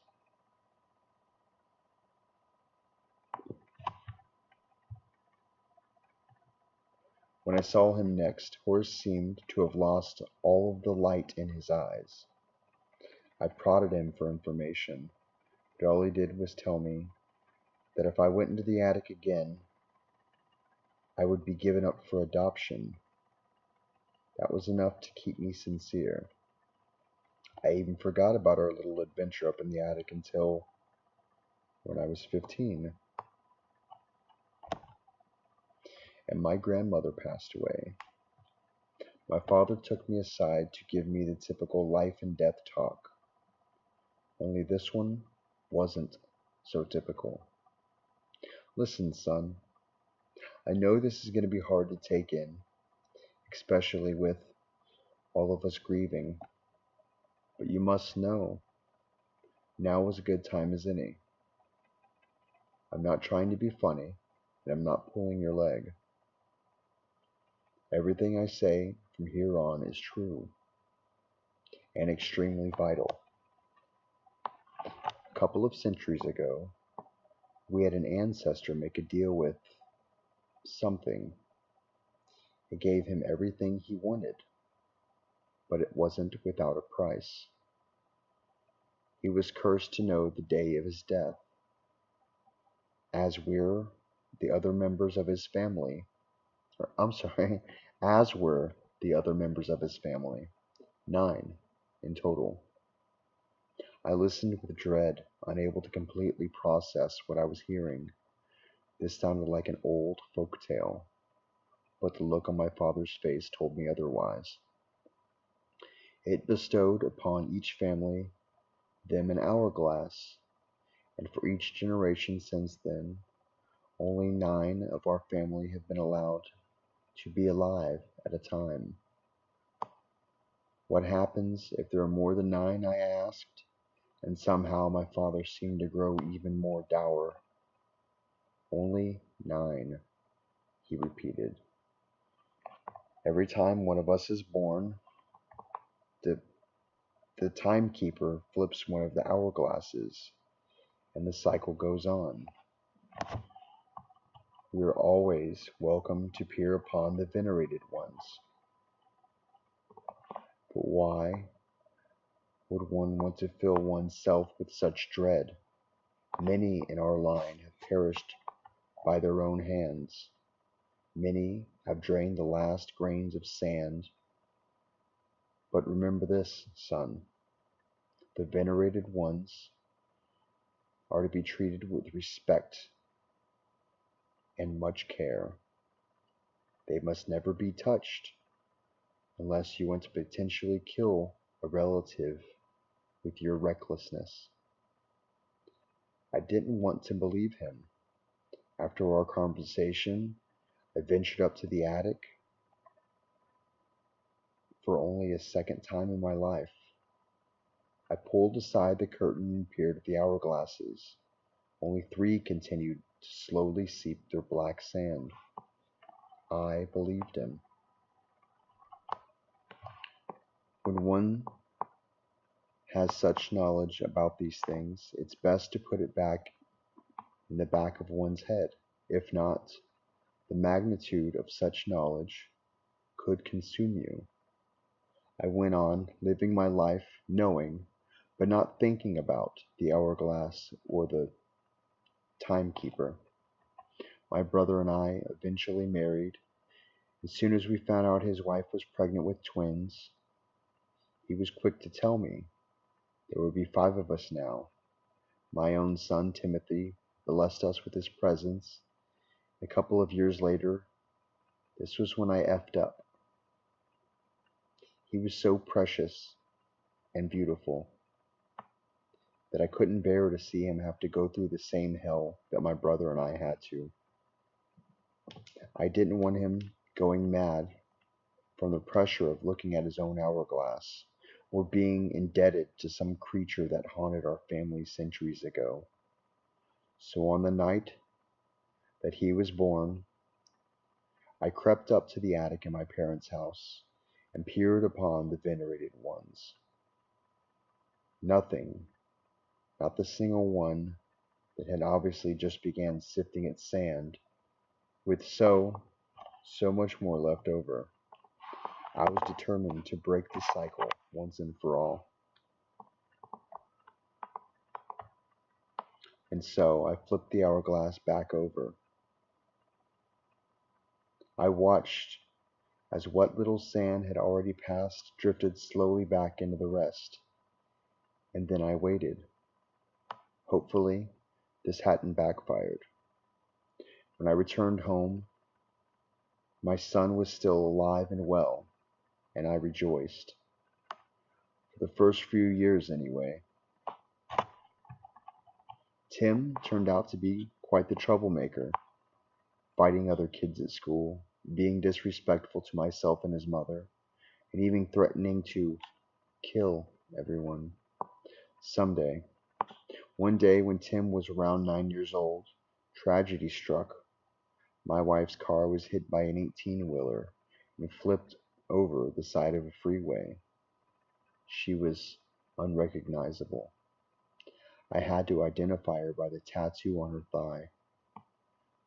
When I saw him next, Horace seemed to have lost all of the light in his eyes. I prodded him for information, but all he did was tell me that if I went into the attic again, I would be given up for adoption. That was enough to keep me sincere. I even forgot about our little adventure up in the attic until when I was 15, and my grandmother passed away. My father took me aside to give me the typical life and death talk, only this one wasn't so typical. "Listen, son, I know this is going to be hard to take in, especially with all of us grieving, but you must know now is a good time as any. I'm not trying to be funny, and I'm not pulling your leg. Everything I say from here on is true and extremely vital. A couple of centuries ago, we had an ancestor make a deal with something. It gave him everything he wanted, but it wasn't without a price. He was cursed to know the day of his death, as were the other members of his family. I'm sorry, as were the other members of his family, 9 in total. I listened with dread, unable to completely process what I was hearing. This sounded like an old folk tale, but the look on my father's face told me otherwise. It bestowed upon each family them an hourglass, and for each generation since then, only 9 of our family have been allowed to be alive at a time. What happens if there are more than 9? I asked, and somehow my father seemed to grow even more dour. Only 9, he repeated. Every time one of us is born, the, the timekeeper flips one of the hourglasses, and the cycle goes on. We are always welcome to peer upon the venerated ones. But why would one want to fill oneself with such dread? Many in our line have perished by their own hands. Many have drained the last grains of sand. But remember this, son. The venerated ones are to be treated with respect and much care. They must never be touched unless you want to potentially kill a relative with your recklessness. I didn't want to believe him. After our conversation, I ventured up to the attic for only a second time in my life. I pulled aside the curtain and peered at the hourglasses. Only 3 continued to slowly seep through black sand. I believed him. When one has such knowledge about these things, it's best to put it back in the back of one's head. If not, the magnitude of such knowledge could consume you. I went on living my life knowing, but not thinking about the hourglass or the timekeeper. My brother and I eventually married. As soon as we found out his wife was pregnant with twins, he was quick to tell me there would be 5 of us now. My own son, Timothy, blessed us with his presence. A couple of years later, this was when I effed up. He was so precious and beautiful that I couldn't bear to see him have to go through the same hell that my brother and I had to. I didn't want him going mad from the pressure of looking at his own hourglass, or being indebted to some creature that haunted our family centuries ago. So on the night that he was born, I crept up to the attic in my parents' house and peered upon the venerated ones. Nothing, not the single one that had obviously just began sifting its sand, with so much more left over. I was determined to break the cycle once and for all. And so I flipped the hourglass back over. I watched as what little sand had already passed drifted slowly back into the rest. And then I waited. Hopefully, this hadn't backfired. When I returned home, my son was still alive and well, and I rejoiced. For the first few years, anyway. Tim turned out to be quite the troublemaker, fighting other kids at school, being disrespectful to myself and his mother, and even threatening to kill everyone. Someday, one day when Tim was around 9 years old, tragedy struck. My wife's car was hit by an 18-wheeler and flipped over the side of a freeway. She was unrecognizable. I had to identify her by the tattoo on her thigh.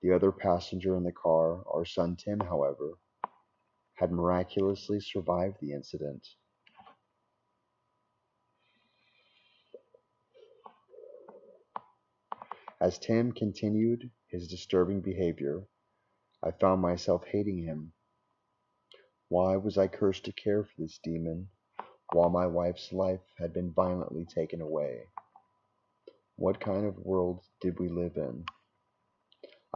The other passenger in the car, our son Tim, however, had miraculously survived the incident. As Tim continued his disturbing behavior, I found myself hating him. Why was I cursed to care for this demon while my wife's life had been violently taken away? What kind of world did we live in?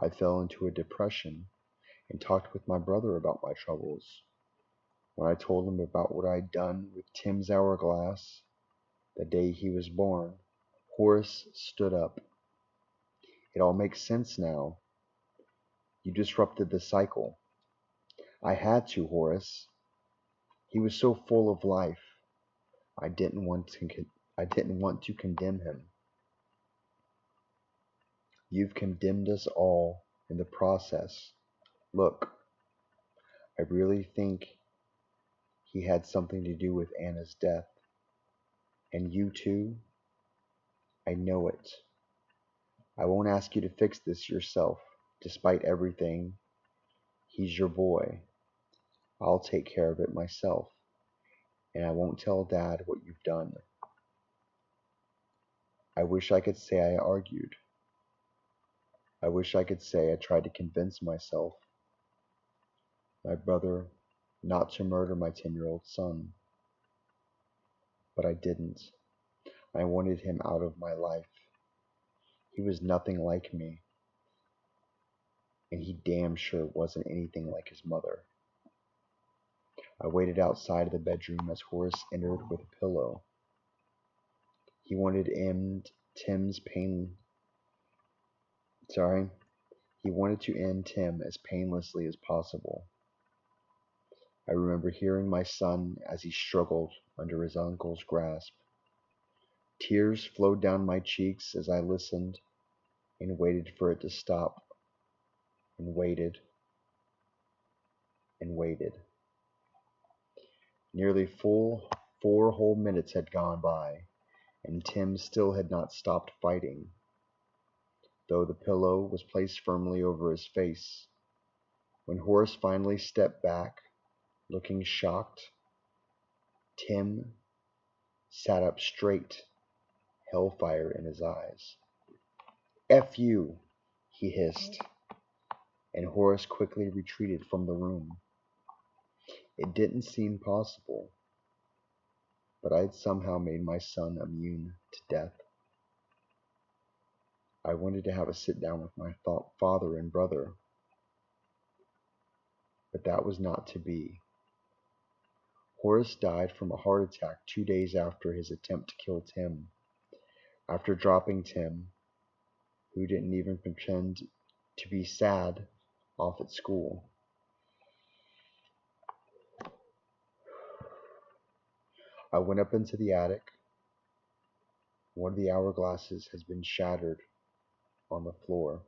I fell into a depression and talked with my brother about my troubles. When I told him about what I'd done with Tim's hourglass the day he was born, Horace stood up. It all makes sense now. You disrupted the cycle. I had to, Horace. He was so full of life. I didn't want to condemn him. You've condemned us all in the process. Look, I really think he had something to do with Anna's death. And you too? I know it. I won't ask you to fix this yourself. Despite everything, he's your boy. I'll take care of it myself. And I won't tell Dad what you've done. I wish I could say I argued. I wish I could say I tried to convince myself, my brother, not to murder my 10-year-old son. But I didn't. I wanted him out of my life. He was nothing like me, and he damn sure wasn't anything like his mother. I waited outside of the bedroom as Horace entered with a pillow. He wanted Tim's pain. Sorry. He wanted to end Tim as painlessly as possible. I remember hearing my son as he struggled under his uncle's grasp. Tears flowed down my cheeks as I listened and waited for it to stop, and waited and waited. Nearly full 4 whole minutes had gone by, and Tim still had not stopped fighting, though the pillow was placed firmly over his face. When Horace finally stepped back, looking shocked, Tim sat up straight, hellfire in his eyes. "F you," he hissed, and Horace quickly retreated from the room. It didn't seem possible, but I'd somehow made my son immune to death. I wanted to have a sit down with my father and brother, but that was not to be. Horace died from a heart attack 2 days after his attempt to kill Tim. After dropping Tim, who didn't even pretend to be sad, off at school. I went up into the attic. One of the hourglasses has been shattered on the floor.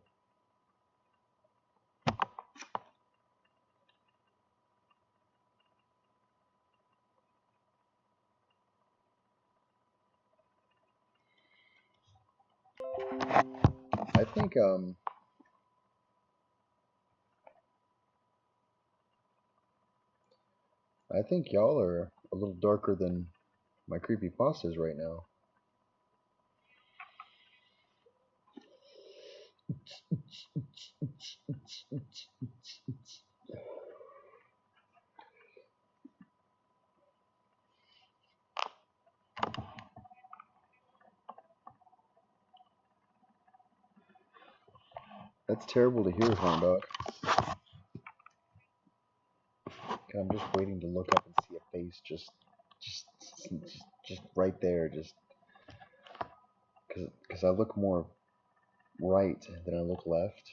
I think y'all are a little darker than my creepypastas right now. That's terrible to hear, Hound Dog. I'm just waiting to look up and see a face just right there, just because I look more right than I look left.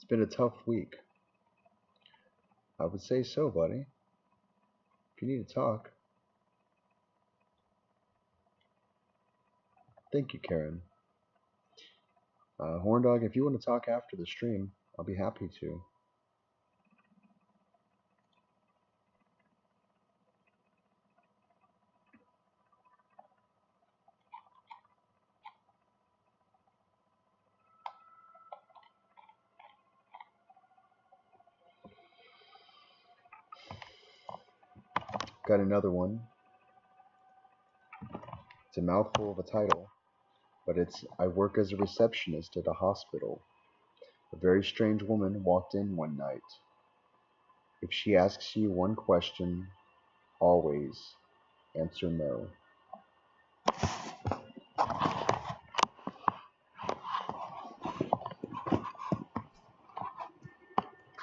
It's been a tough week. I would say so, buddy. If you need to talk. Thank you, Karen. Horndog, if you want to talk after the stream, I'll be happy to. Got another one. It's a mouthful of a title, but it's I work as a receptionist at a hospital. A very strange woman walked in one night. If she asks you one question, always answer no.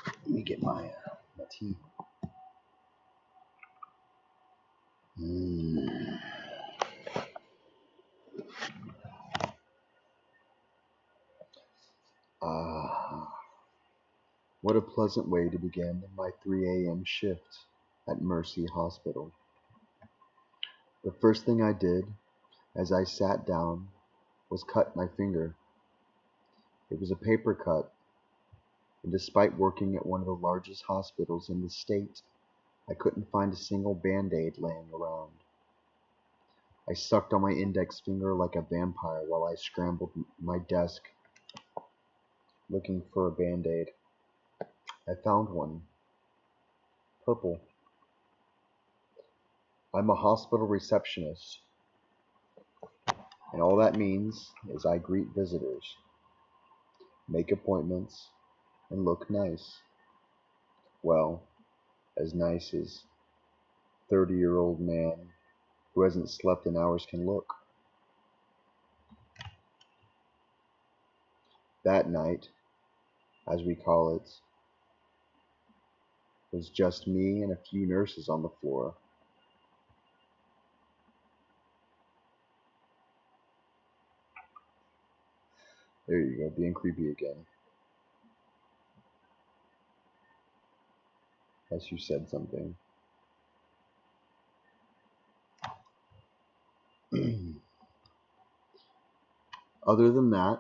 Let me get my tea. Mm. Ah, what a pleasant way to begin my 3 a.m. shift at Mercy Hospital. The first thing I did as I sat down was cut my finger. It was a paper cut, and despite working at one of the largest hospitals in the state, I couldn't find a single band-aid laying around. I sucked on my index finger like a vampire while I scrambled my desk looking for a band-aid. I found one. Purple. I'm a hospital receptionist, and all that means is I greet visitors, make appointments, and look nice. Well, as nice as 30-year-old man who hasn't slept in hours can look. That night, as we call it, was just me and a few nurses on the floor. There you go, being creepy again. As you said something. Other than that,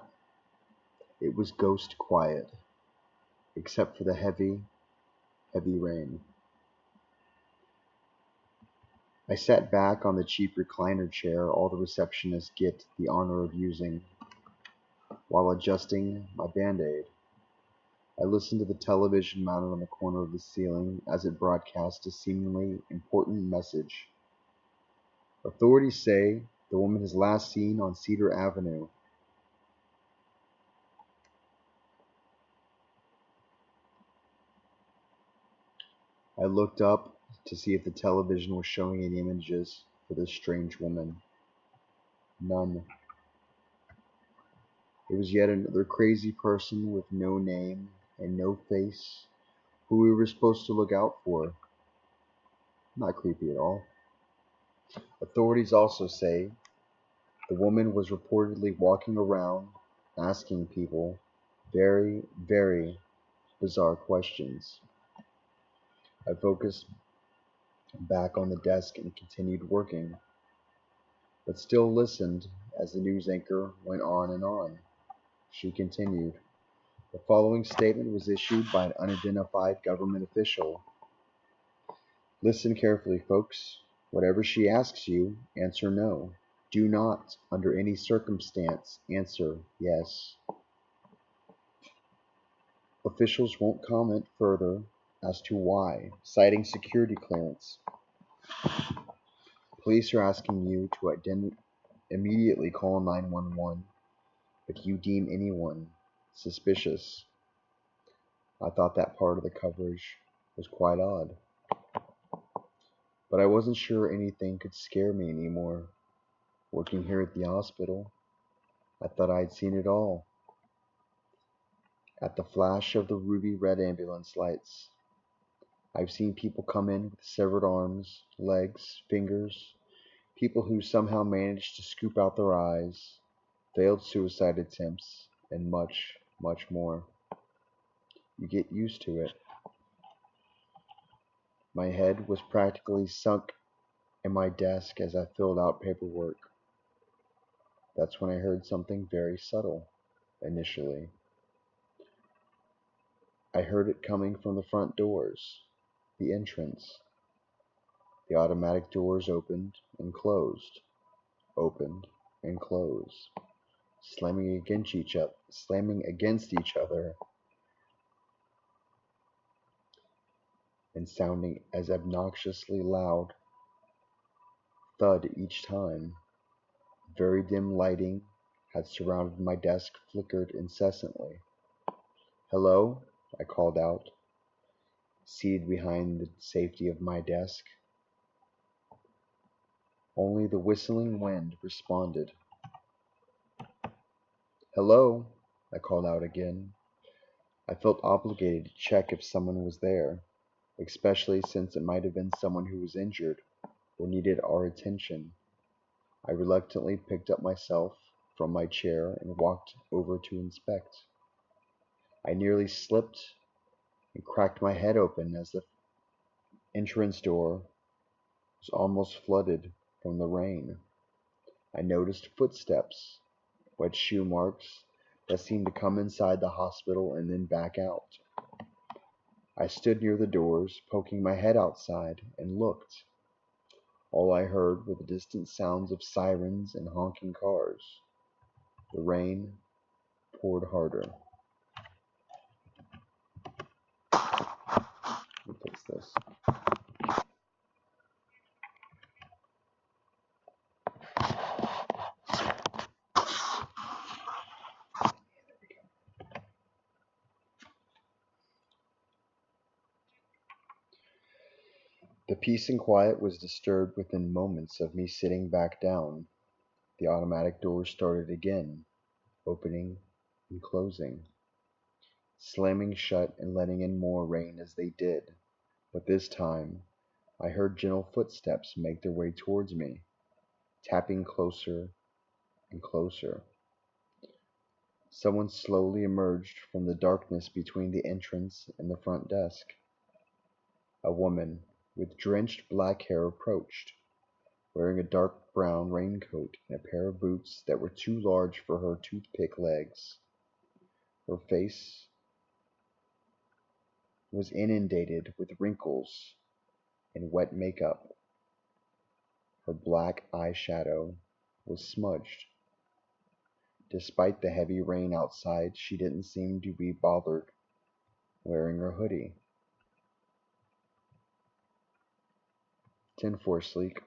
it was ghost quiet, except for the heavy, heavy rain. I sat back on the cheap recliner chair all the receptionists get the honor of using, while adjusting my band-aid. I listened to the television mounted on the corner of the ceiling as it broadcast a seemingly important message. Authorities say the woman is last seen on Cedar Avenue. I looked up to see if the television was showing any images for this strange woman. None. It was yet another crazy person with no name and no face who we were supposed to look out for. Not creepy at all. Authorities also say the woman was reportedly walking around asking people very, very bizarre questions. I focused back on the desk and continued working, but still listened as the news anchor went on and on. She continued. The following statement was issued by an unidentified government official. Listen carefully, folks. Whatever she asks you, answer no. Do not, under any circumstance, answer yes. Officials won't comment further as to why, citing security clearance. Police are asking you to immediately call 911 if you deem anyone suspicious. I thought that part of the coverage was quite odd, but I wasn't sure anything could scare me anymore. Working here at the hospital, I thought I'd seen it all. At the flash of the ruby red ambulance lights, I've seen people come in with severed arms, legs, fingers, people who somehow managed to scoop out their eyes, failed suicide attempts, and much, much more. You get used to it. My head was practically sunk in my desk as I filled out paperwork. That's when I heard something very subtle, initially. I heard it coming from the front doors, the entrance. The automatic doors opened and closed, opened and closed, slamming against each other and sounding as obnoxiously loud thud each time. Very dim lighting had surrounded my desk flickered incessantly. "Hello?" I called out, seated behind the safety of my desk. Only the whistling wind responded. "Hello?" I called out again. I felt obligated to check if someone was there, especially since it might have been someone who was injured or needed our attention. I reluctantly picked up myself from my chair and walked over to inspect. I nearly slipped and cracked my head open as the entrance door was almost flooded from the rain. I noticed footsteps, wet shoe marks that seemed to come inside the hospital and then back out. I stood near the doors, poking my head outside, and looked. All I heard were the distant sounds of sirens and honking cars. The rain poured harder. Let me fix this. The peace and quiet was disturbed within moments of me sitting back down. The automatic doors started again, opening and closing, slamming shut and letting in more rain as they did. But this time, I heard gentle footsteps make their way towards me, tapping closer and closer. Someone slowly emerged from the darkness between the entrance and the front desk. A woman with drenched black hair approached, wearing a dark brown raincoat and a pair of boots that were too large for her toothpick legs. Her face was inundated with wrinkles and wet makeup. Her black eyeshadow was smudged. Despite the heavy rain outside, she didn't seem to be bothered wearing her hoodie. 10-4 Sleek.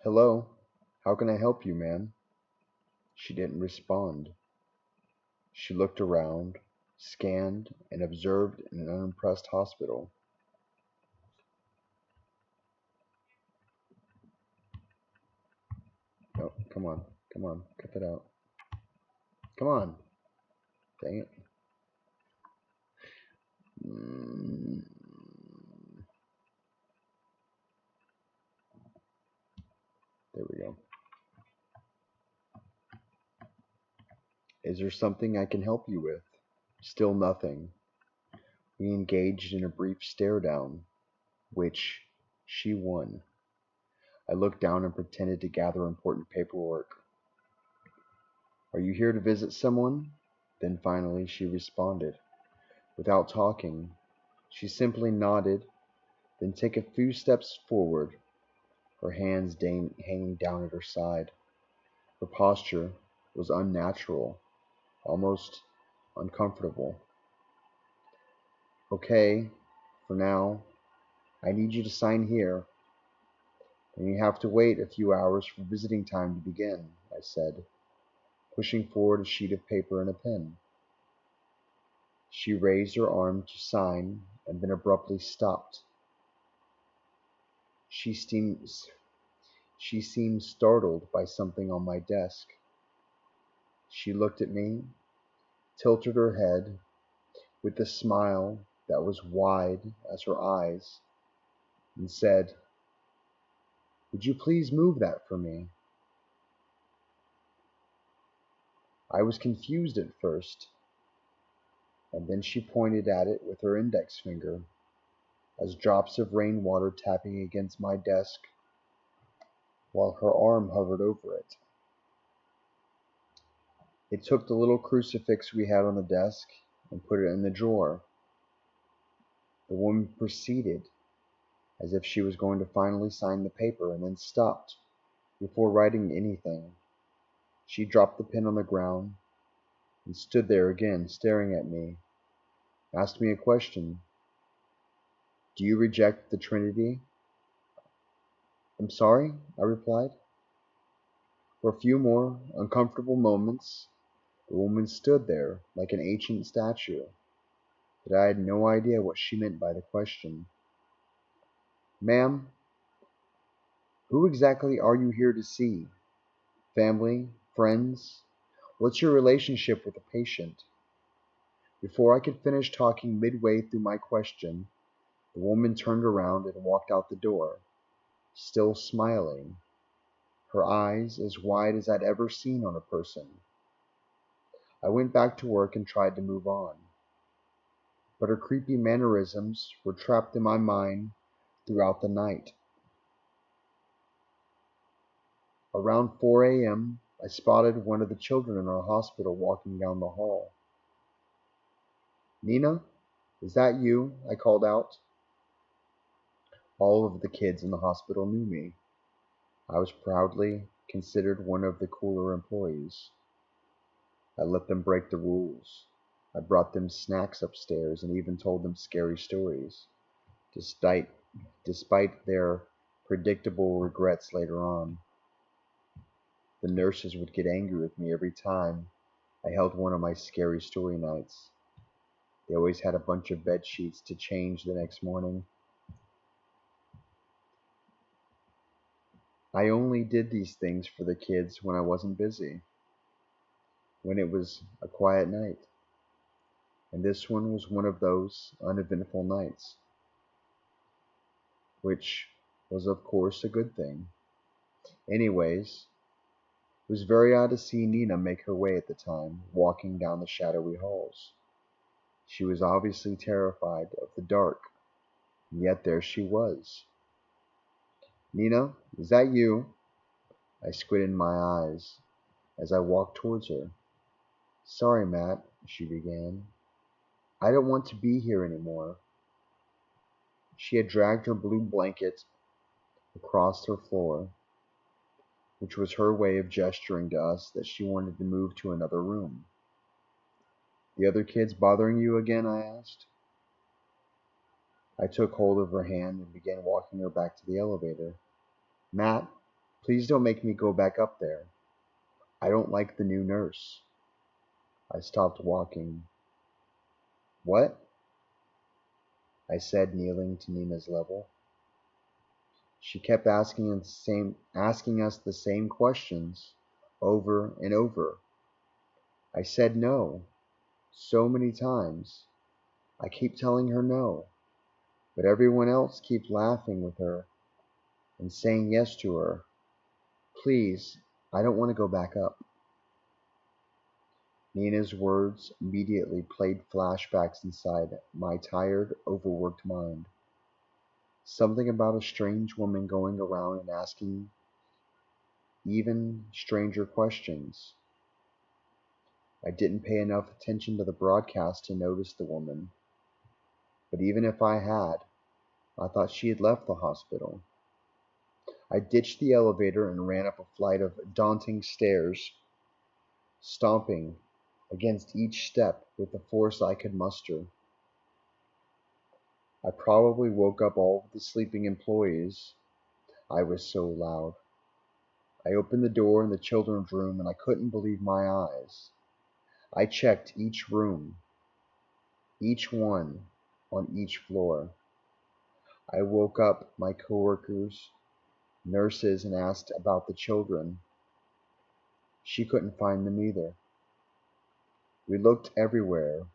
"Hello, how can I help you, ma'am?" She didn't respond. She looked around, scanned, and observed an unimpressed hospital. Oh, come on, cut that out. Come on, dang it. There we go. "Is there something I can help you with?" Still nothing. We engaged in a brief stare down, which she won. I looked down and pretended to gather important paperwork. "Are you here to visit someone?" Then finally she responded. Without talking, she simply nodded, then took a few steps forward, her hands hanging down at her side. Her posture was unnatural, almost uncomfortable. "Okay, for now, I need you to sign here, and you have to wait a few hours for visiting time to begin," I said, pushing forward a sheet of paper and a pen. She raised her arm to sign and then abruptly stopped. She seemed startled by something on my desk. She looked at me, tilted her head with a smile that was wide as her eyes, and said, "Would you please move that for me?" I was confused at first. and then she pointed at it with her index finger, as drops of rainwater tapping against my desk while her arm hovered over it. It took the little crucifix we had on the desk and put it in the drawer. The woman proceeded as if she was going to finally sign the paper, and then stopped before writing anything. She dropped the pen on the ground and stood there again, staring at me. Asked me a question. Do you reject the Trinity? I'm sorry, I replied. For a few more uncomfortable moments, the woman stood there like an ancient statue, but I had no idea what she meant by the question. Ma'am, who exactly are you here to see? Family? Friends? What's your relationship with the patient? Before I could finish talking midway through my question, the woman turned around and walked out the door, still smiling, her eyes as wide as I'd ever seen on a person. I went back to work and tried to move on, but her creepy mannerisms were trapped in my mind throughout the night. Around 4 a.m., I spotted one of the children in our hospital walking down the hall. Nina, is that you? I called out. All of the kids in the hospital knew me. I was proudly considered one of the cooler employees. I let them break the rules. I brought them snacks upstairs and even told them scary stories, despite, despite their predictable regrets later on. The nurses would get angry with me every time I held one of my scary story nights. They always had a bunch of bed sheets to change the next morning. I only did these things for the kids when I wasn't busy, when it was a quiet night. And this one was one of those uneventful nights, which was of course a good thing. Anyways, it was very odd to see Nina make her way at the time, walking down the shadowy halls. She was obviously terrified of the dark, and yet there she was. Nina, is that you? I squinted my eyes as I walked towards her. Sorry, Matt, she began. I don't want to be here anymore. She had dragged her blue blanket across her floor, which was her way of gesturing to us that she wanted to move to another room. The other kids bothering you again? I asked. I took hold of her hand and began walking her back to the elevator. Matt, please don't make me go back up there. I don't like the new nurse. I stopped walking. What? I said, kneeling to Nina's level. She kept asking us the same questions over and over. I said no, so many times. I keep telling her no, but everyone else keeps laughing with her and saying yes to her. Please, I don't want to go back up. Nina's words immediately played flashbacks inside my tired, overworked mind. Something about a strange woman going around and asking even stranger questions. I didn't pay enough attention to the broadcast to notice the woman, but even if I had, I thought she had left the hospital. I ditched the elevator and ran up a flight of daunting stairs, stomping against each step with the force I could muster. I probably woke up all of the sleeping employees. I was so loud. I opened the door in the children's room and I couldn't believe my eyes. I checked each room, each one on each floor. I woke up my coworkers, nurses, and asked about the children. She couldn't find them either. We looked everywhere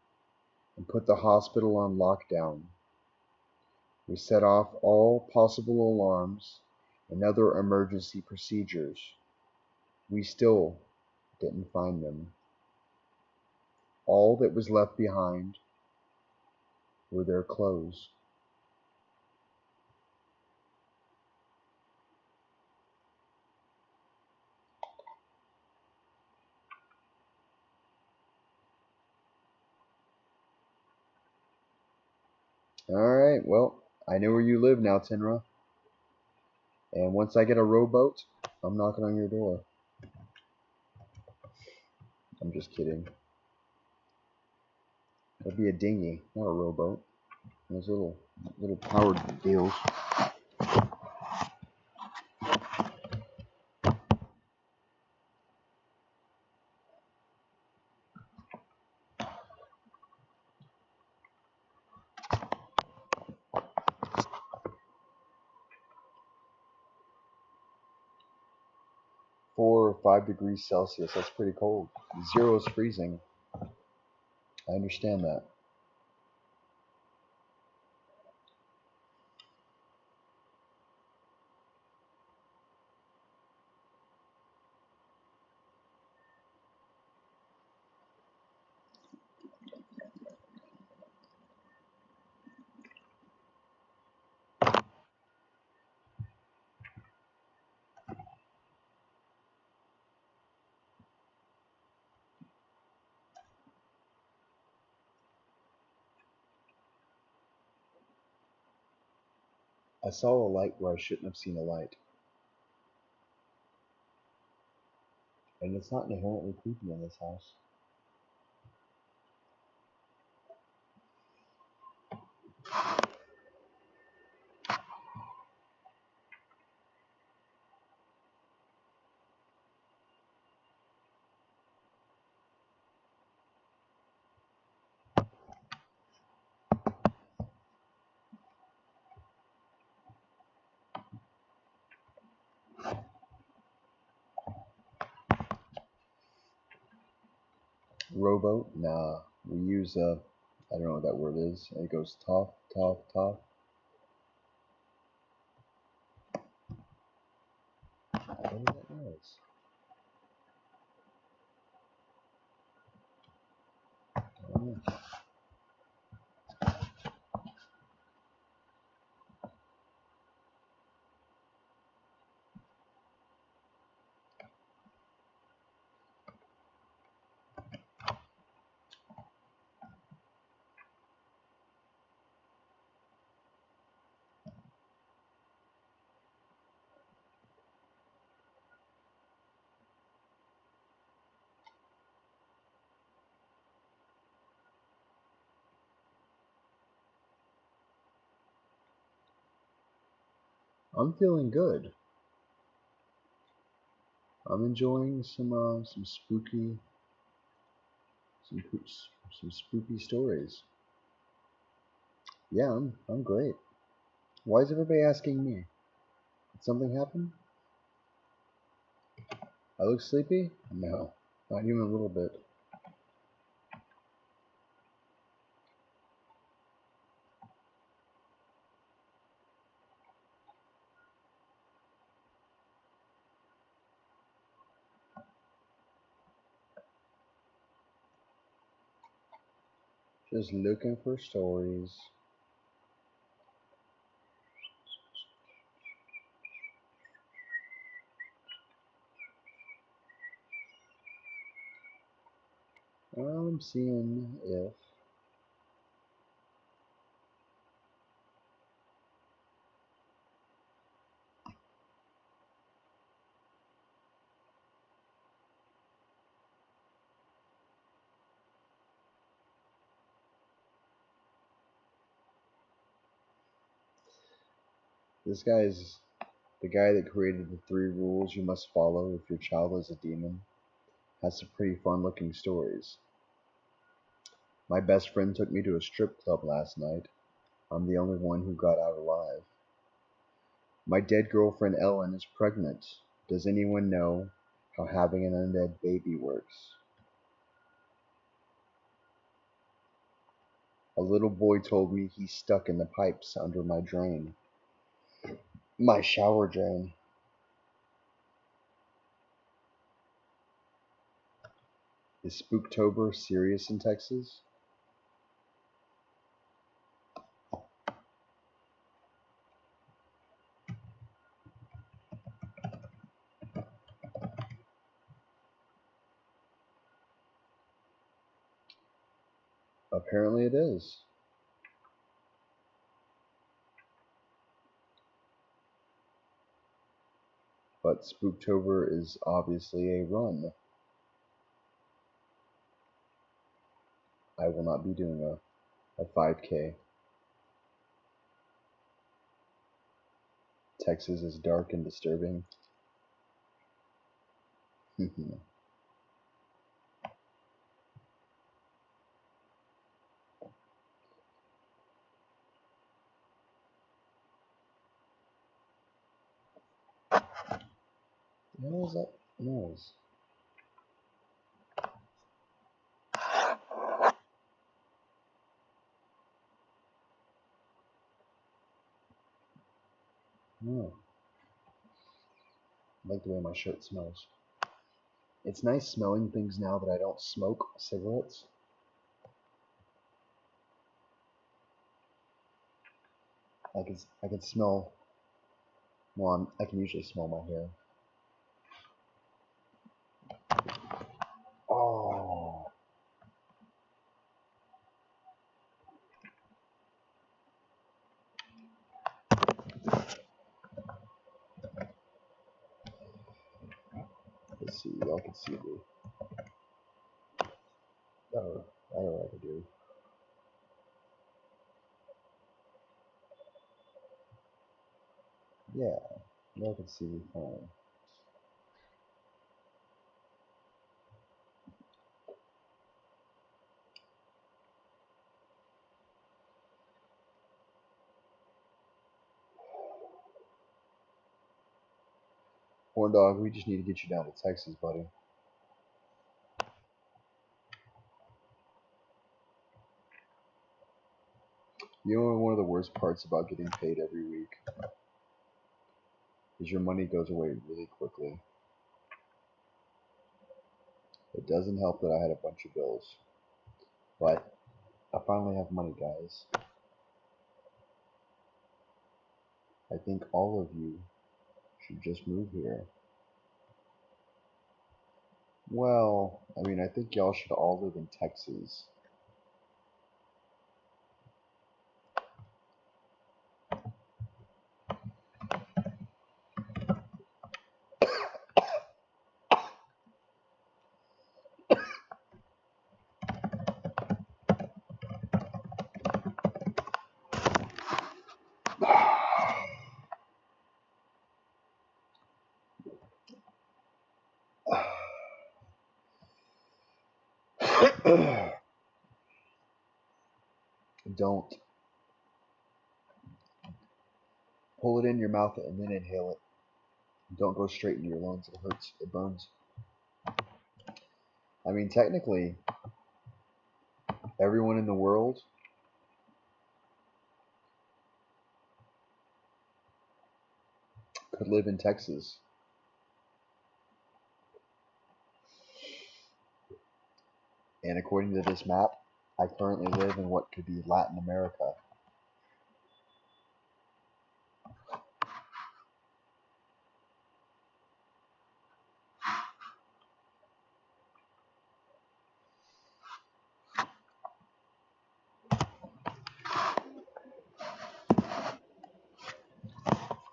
and put the hospital on lockdown. We set off all possible alarms and other emergency procedures. We still didn't find them. All that was left behind were their clothes. Alright, well, I know where you live now, Tinra. And once I get a rowboat, I'm knocking on your door. I'm just kidding. It'll be a dinghy, not a rowboat. Those little powered deals. 4 or 5 degrees Celsius. That's pretty cold. 0 is freezing. I understand that. I saw a light where I shouldn't have seen a light. And it's not inherently creepy in this house. Rowboat? Nah. We use I don't know what that word is. And it goes toff, toff, toff. What is that noise? I don't know. I'm feeling good. I'm enjoying some some some spooky stories. Yeah, I'm great. Why is everybody asking me? Did something happen? I look sleepy? No, not even a little bit. Just looking for stories. I'm seeing if this guy is the guy that created the 3 rules you must follow if your child is a demon. Has some pretty fun looking stories. My best friend took me to a strip club last night. I'm the only one who got out alive. My dead girlfriend Ellen is pregnant. Does anyone know how having an undead baby works? A little boy told me he's stuck in the pipes under my drain. My shower drain. Is Spooktober serious in Texas? Apparently it is. But Spooktober is obviously a run. I will not be doing a 5K. Texas is dark and disturbing. What was that noise? Oh, I like the way my shirt smells. It's nice smelling things now that I don't smoke cigarettes. I can smell. Well, I can usually smell my hair. Oh, let's see. Y'all can see the. Oh, I know what I can do. Yeah, y'all can see me fine. Horn dog, we just need to get you down to Texas, buddy. You know one of the worst parts about getting paid every week is your money goes away really quickly. It doesn't help that I had a bunch of bills. But I finally have money, guys. I think all of you should just move here. Well, I mean, I think y'all should all live in Texas. Don't pull it in your mouth and then inhale it. Don't go straight into your lungs. It hurts. It burns. I mean, technically, everyone in the world could live in Texas. And according to this map, I currently live in what could be Latin America.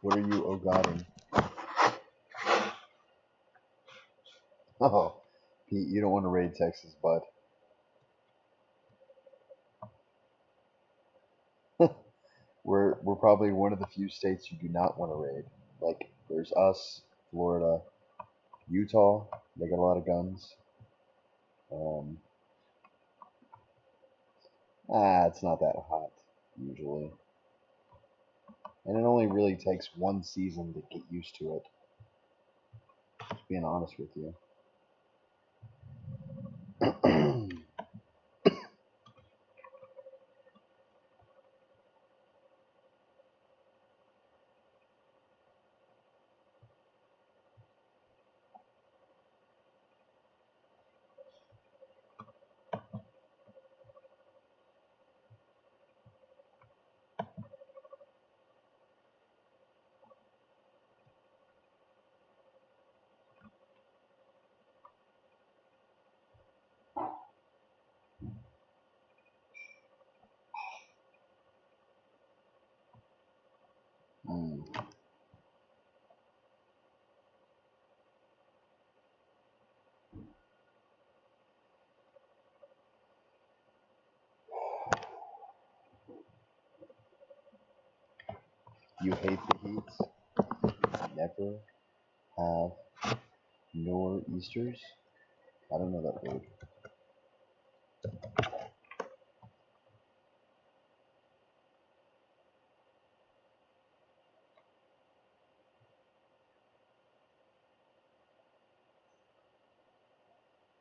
What are you, oh godding? Oh, Pete, you don't want to raid Texas, bud. We're probably one of the few states you do not want to raid. Like, there's us, Florida, Utah. They got a lot of guns. Um, it's not that hot usually, and it only really takes one season to get used to it. Just being honest with you. You hate the heat? Never have nor'easters? I don't know that word.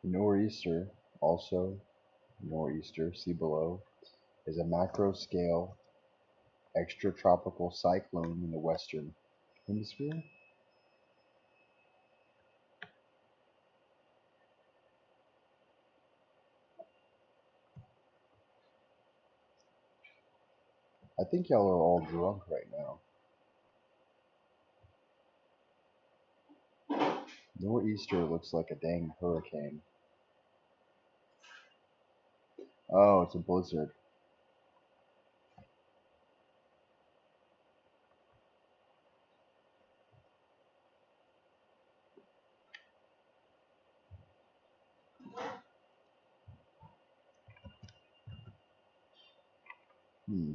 Nor'easter, also nor'easter, see below, is a macro-scale extratropical cyclone in the western hemisphere. I think y'all are all drunk right now. Nor'easter looks like a dang hurricane. Oh, it's a blizzard. Hmm.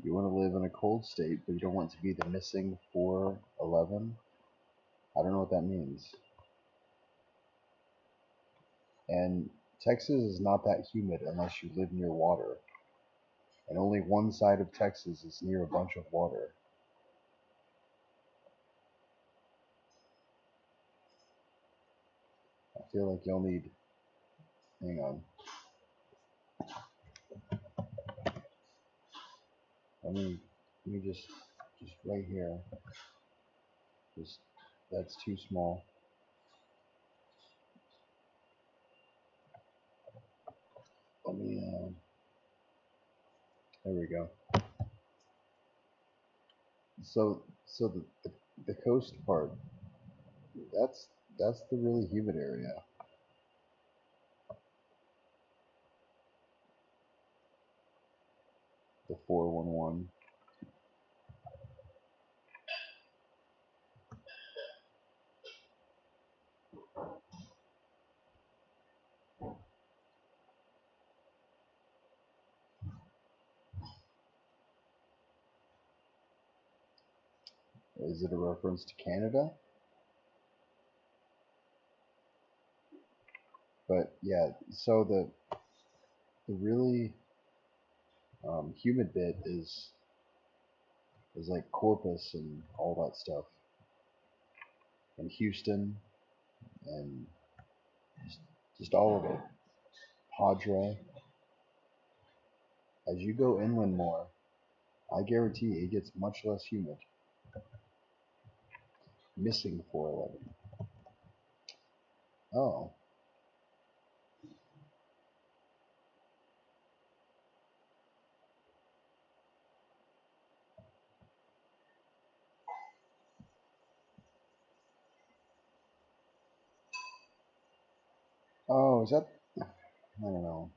You want to live in a cold state, but you don't want to be the missing 411? I don't know what that means. And Texas is not that humid unless you live near water. And only one side of Texas is near a bunch of water. I feel like you'll need. Hang on. Let me just right here. Just that's too small. Let me. There we go. So the coast part. That's that's the really humid area. The 411. Is it a reference to Canada? But yeah, so the really humid bit is like Corpus and all that stuff, and Houston, and just, just all of it. Padre. As you go inland more, I guarantee it gets much less humid. Missing 411. Oh, oh, is that? I don't know.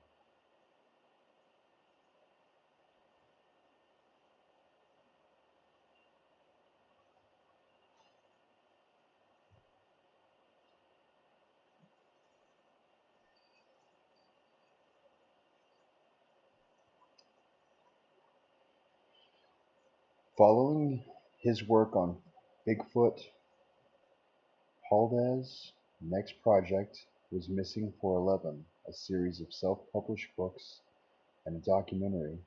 Following his work on Bigfoot, Haldez's next project was Missing 411, a series of self-published books and a documentary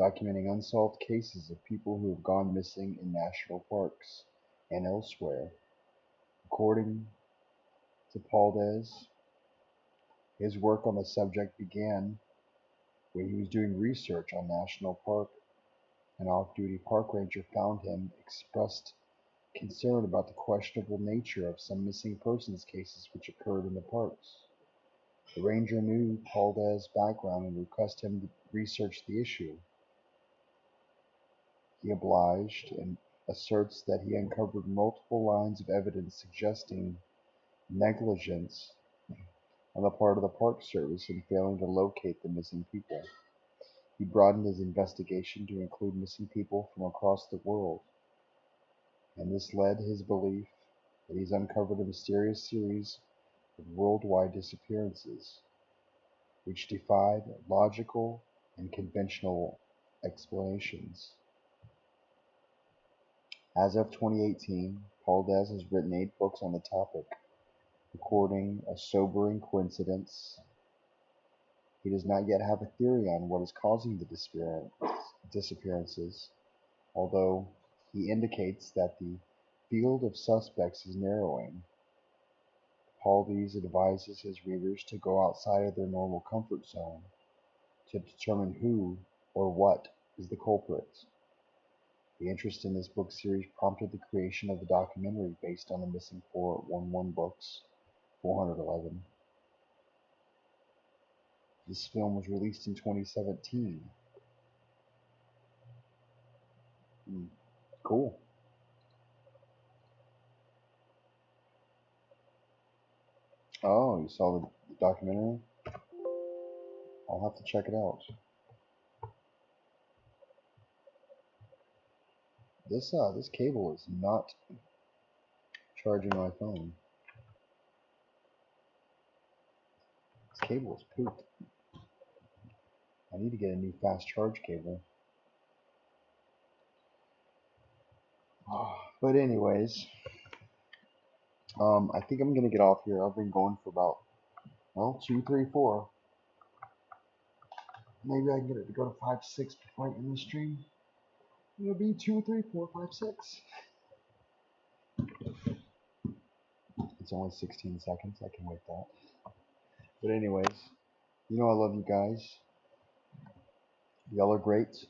documenting unsolved cases of people who have gone missing in national parks and elsewhere. According to Haldez, his work on the subject began when he was doing research on national park. An off-duty park ranger found him, expressed concern about the questionable nature of some missing persons cases which occurred in the parks. The ranger knew Haldez's background and requested him to research the issue. He obliged and asserts that he uncovered multiple lines of evidence suggesting negligence on the part of the Park Service in failing to locate the missing people. He broadened his investigation to include missing people from across the world, and this led his belief that he's uncovered a mysterious series of worldwide disappearances, which defied logical and conventional explanations. As of 2018, Valdez has written 8 books on the topic, recording a sobering coincidence. He does not yet have a theory on what is causing the disappearances, although he indicates that the field of suspects is narrowing. Valdez advises his readers to go outside of their normal comfort zone to determine who or what is the culprit. The interest in this book series prompted the creation of the documentary based on the missing 411 books, 411. This film was released in 2017. Cool. Oh, you saw the documentary? I'll have to check it out. This cable is not charging my phone. This cable is pooped. I need to get a new fast charge cable. But anyways, I think I'm gonna get off here. I've been going for about 2, 3, 4. Maybe I can get it to go to 5, 6 before I end the stream. It'll be 2, 3, 4, 5, 6. It's only 16 seconds. I can wait that. But anyways, I love you guys. Y'all are great.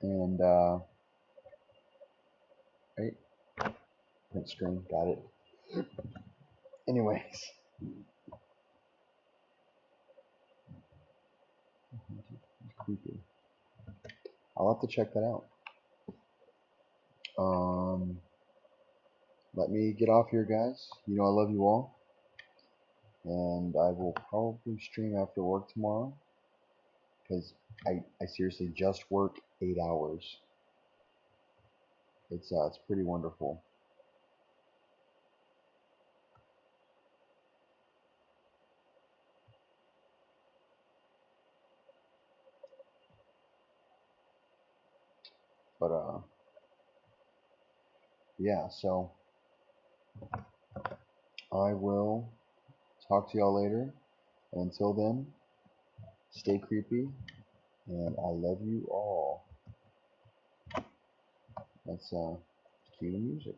And right, print screen, got it. Anyways, it's creepy. I'll have to check that out. Let me get off here, guys. I love you all. And I will probably stream after work tomorrow, because I seriously just work 8 hours. It's pretty wonderful. But yeah, so I will talk to y'all later. And until then, stay creepy, and I love you all. Let's cue the music.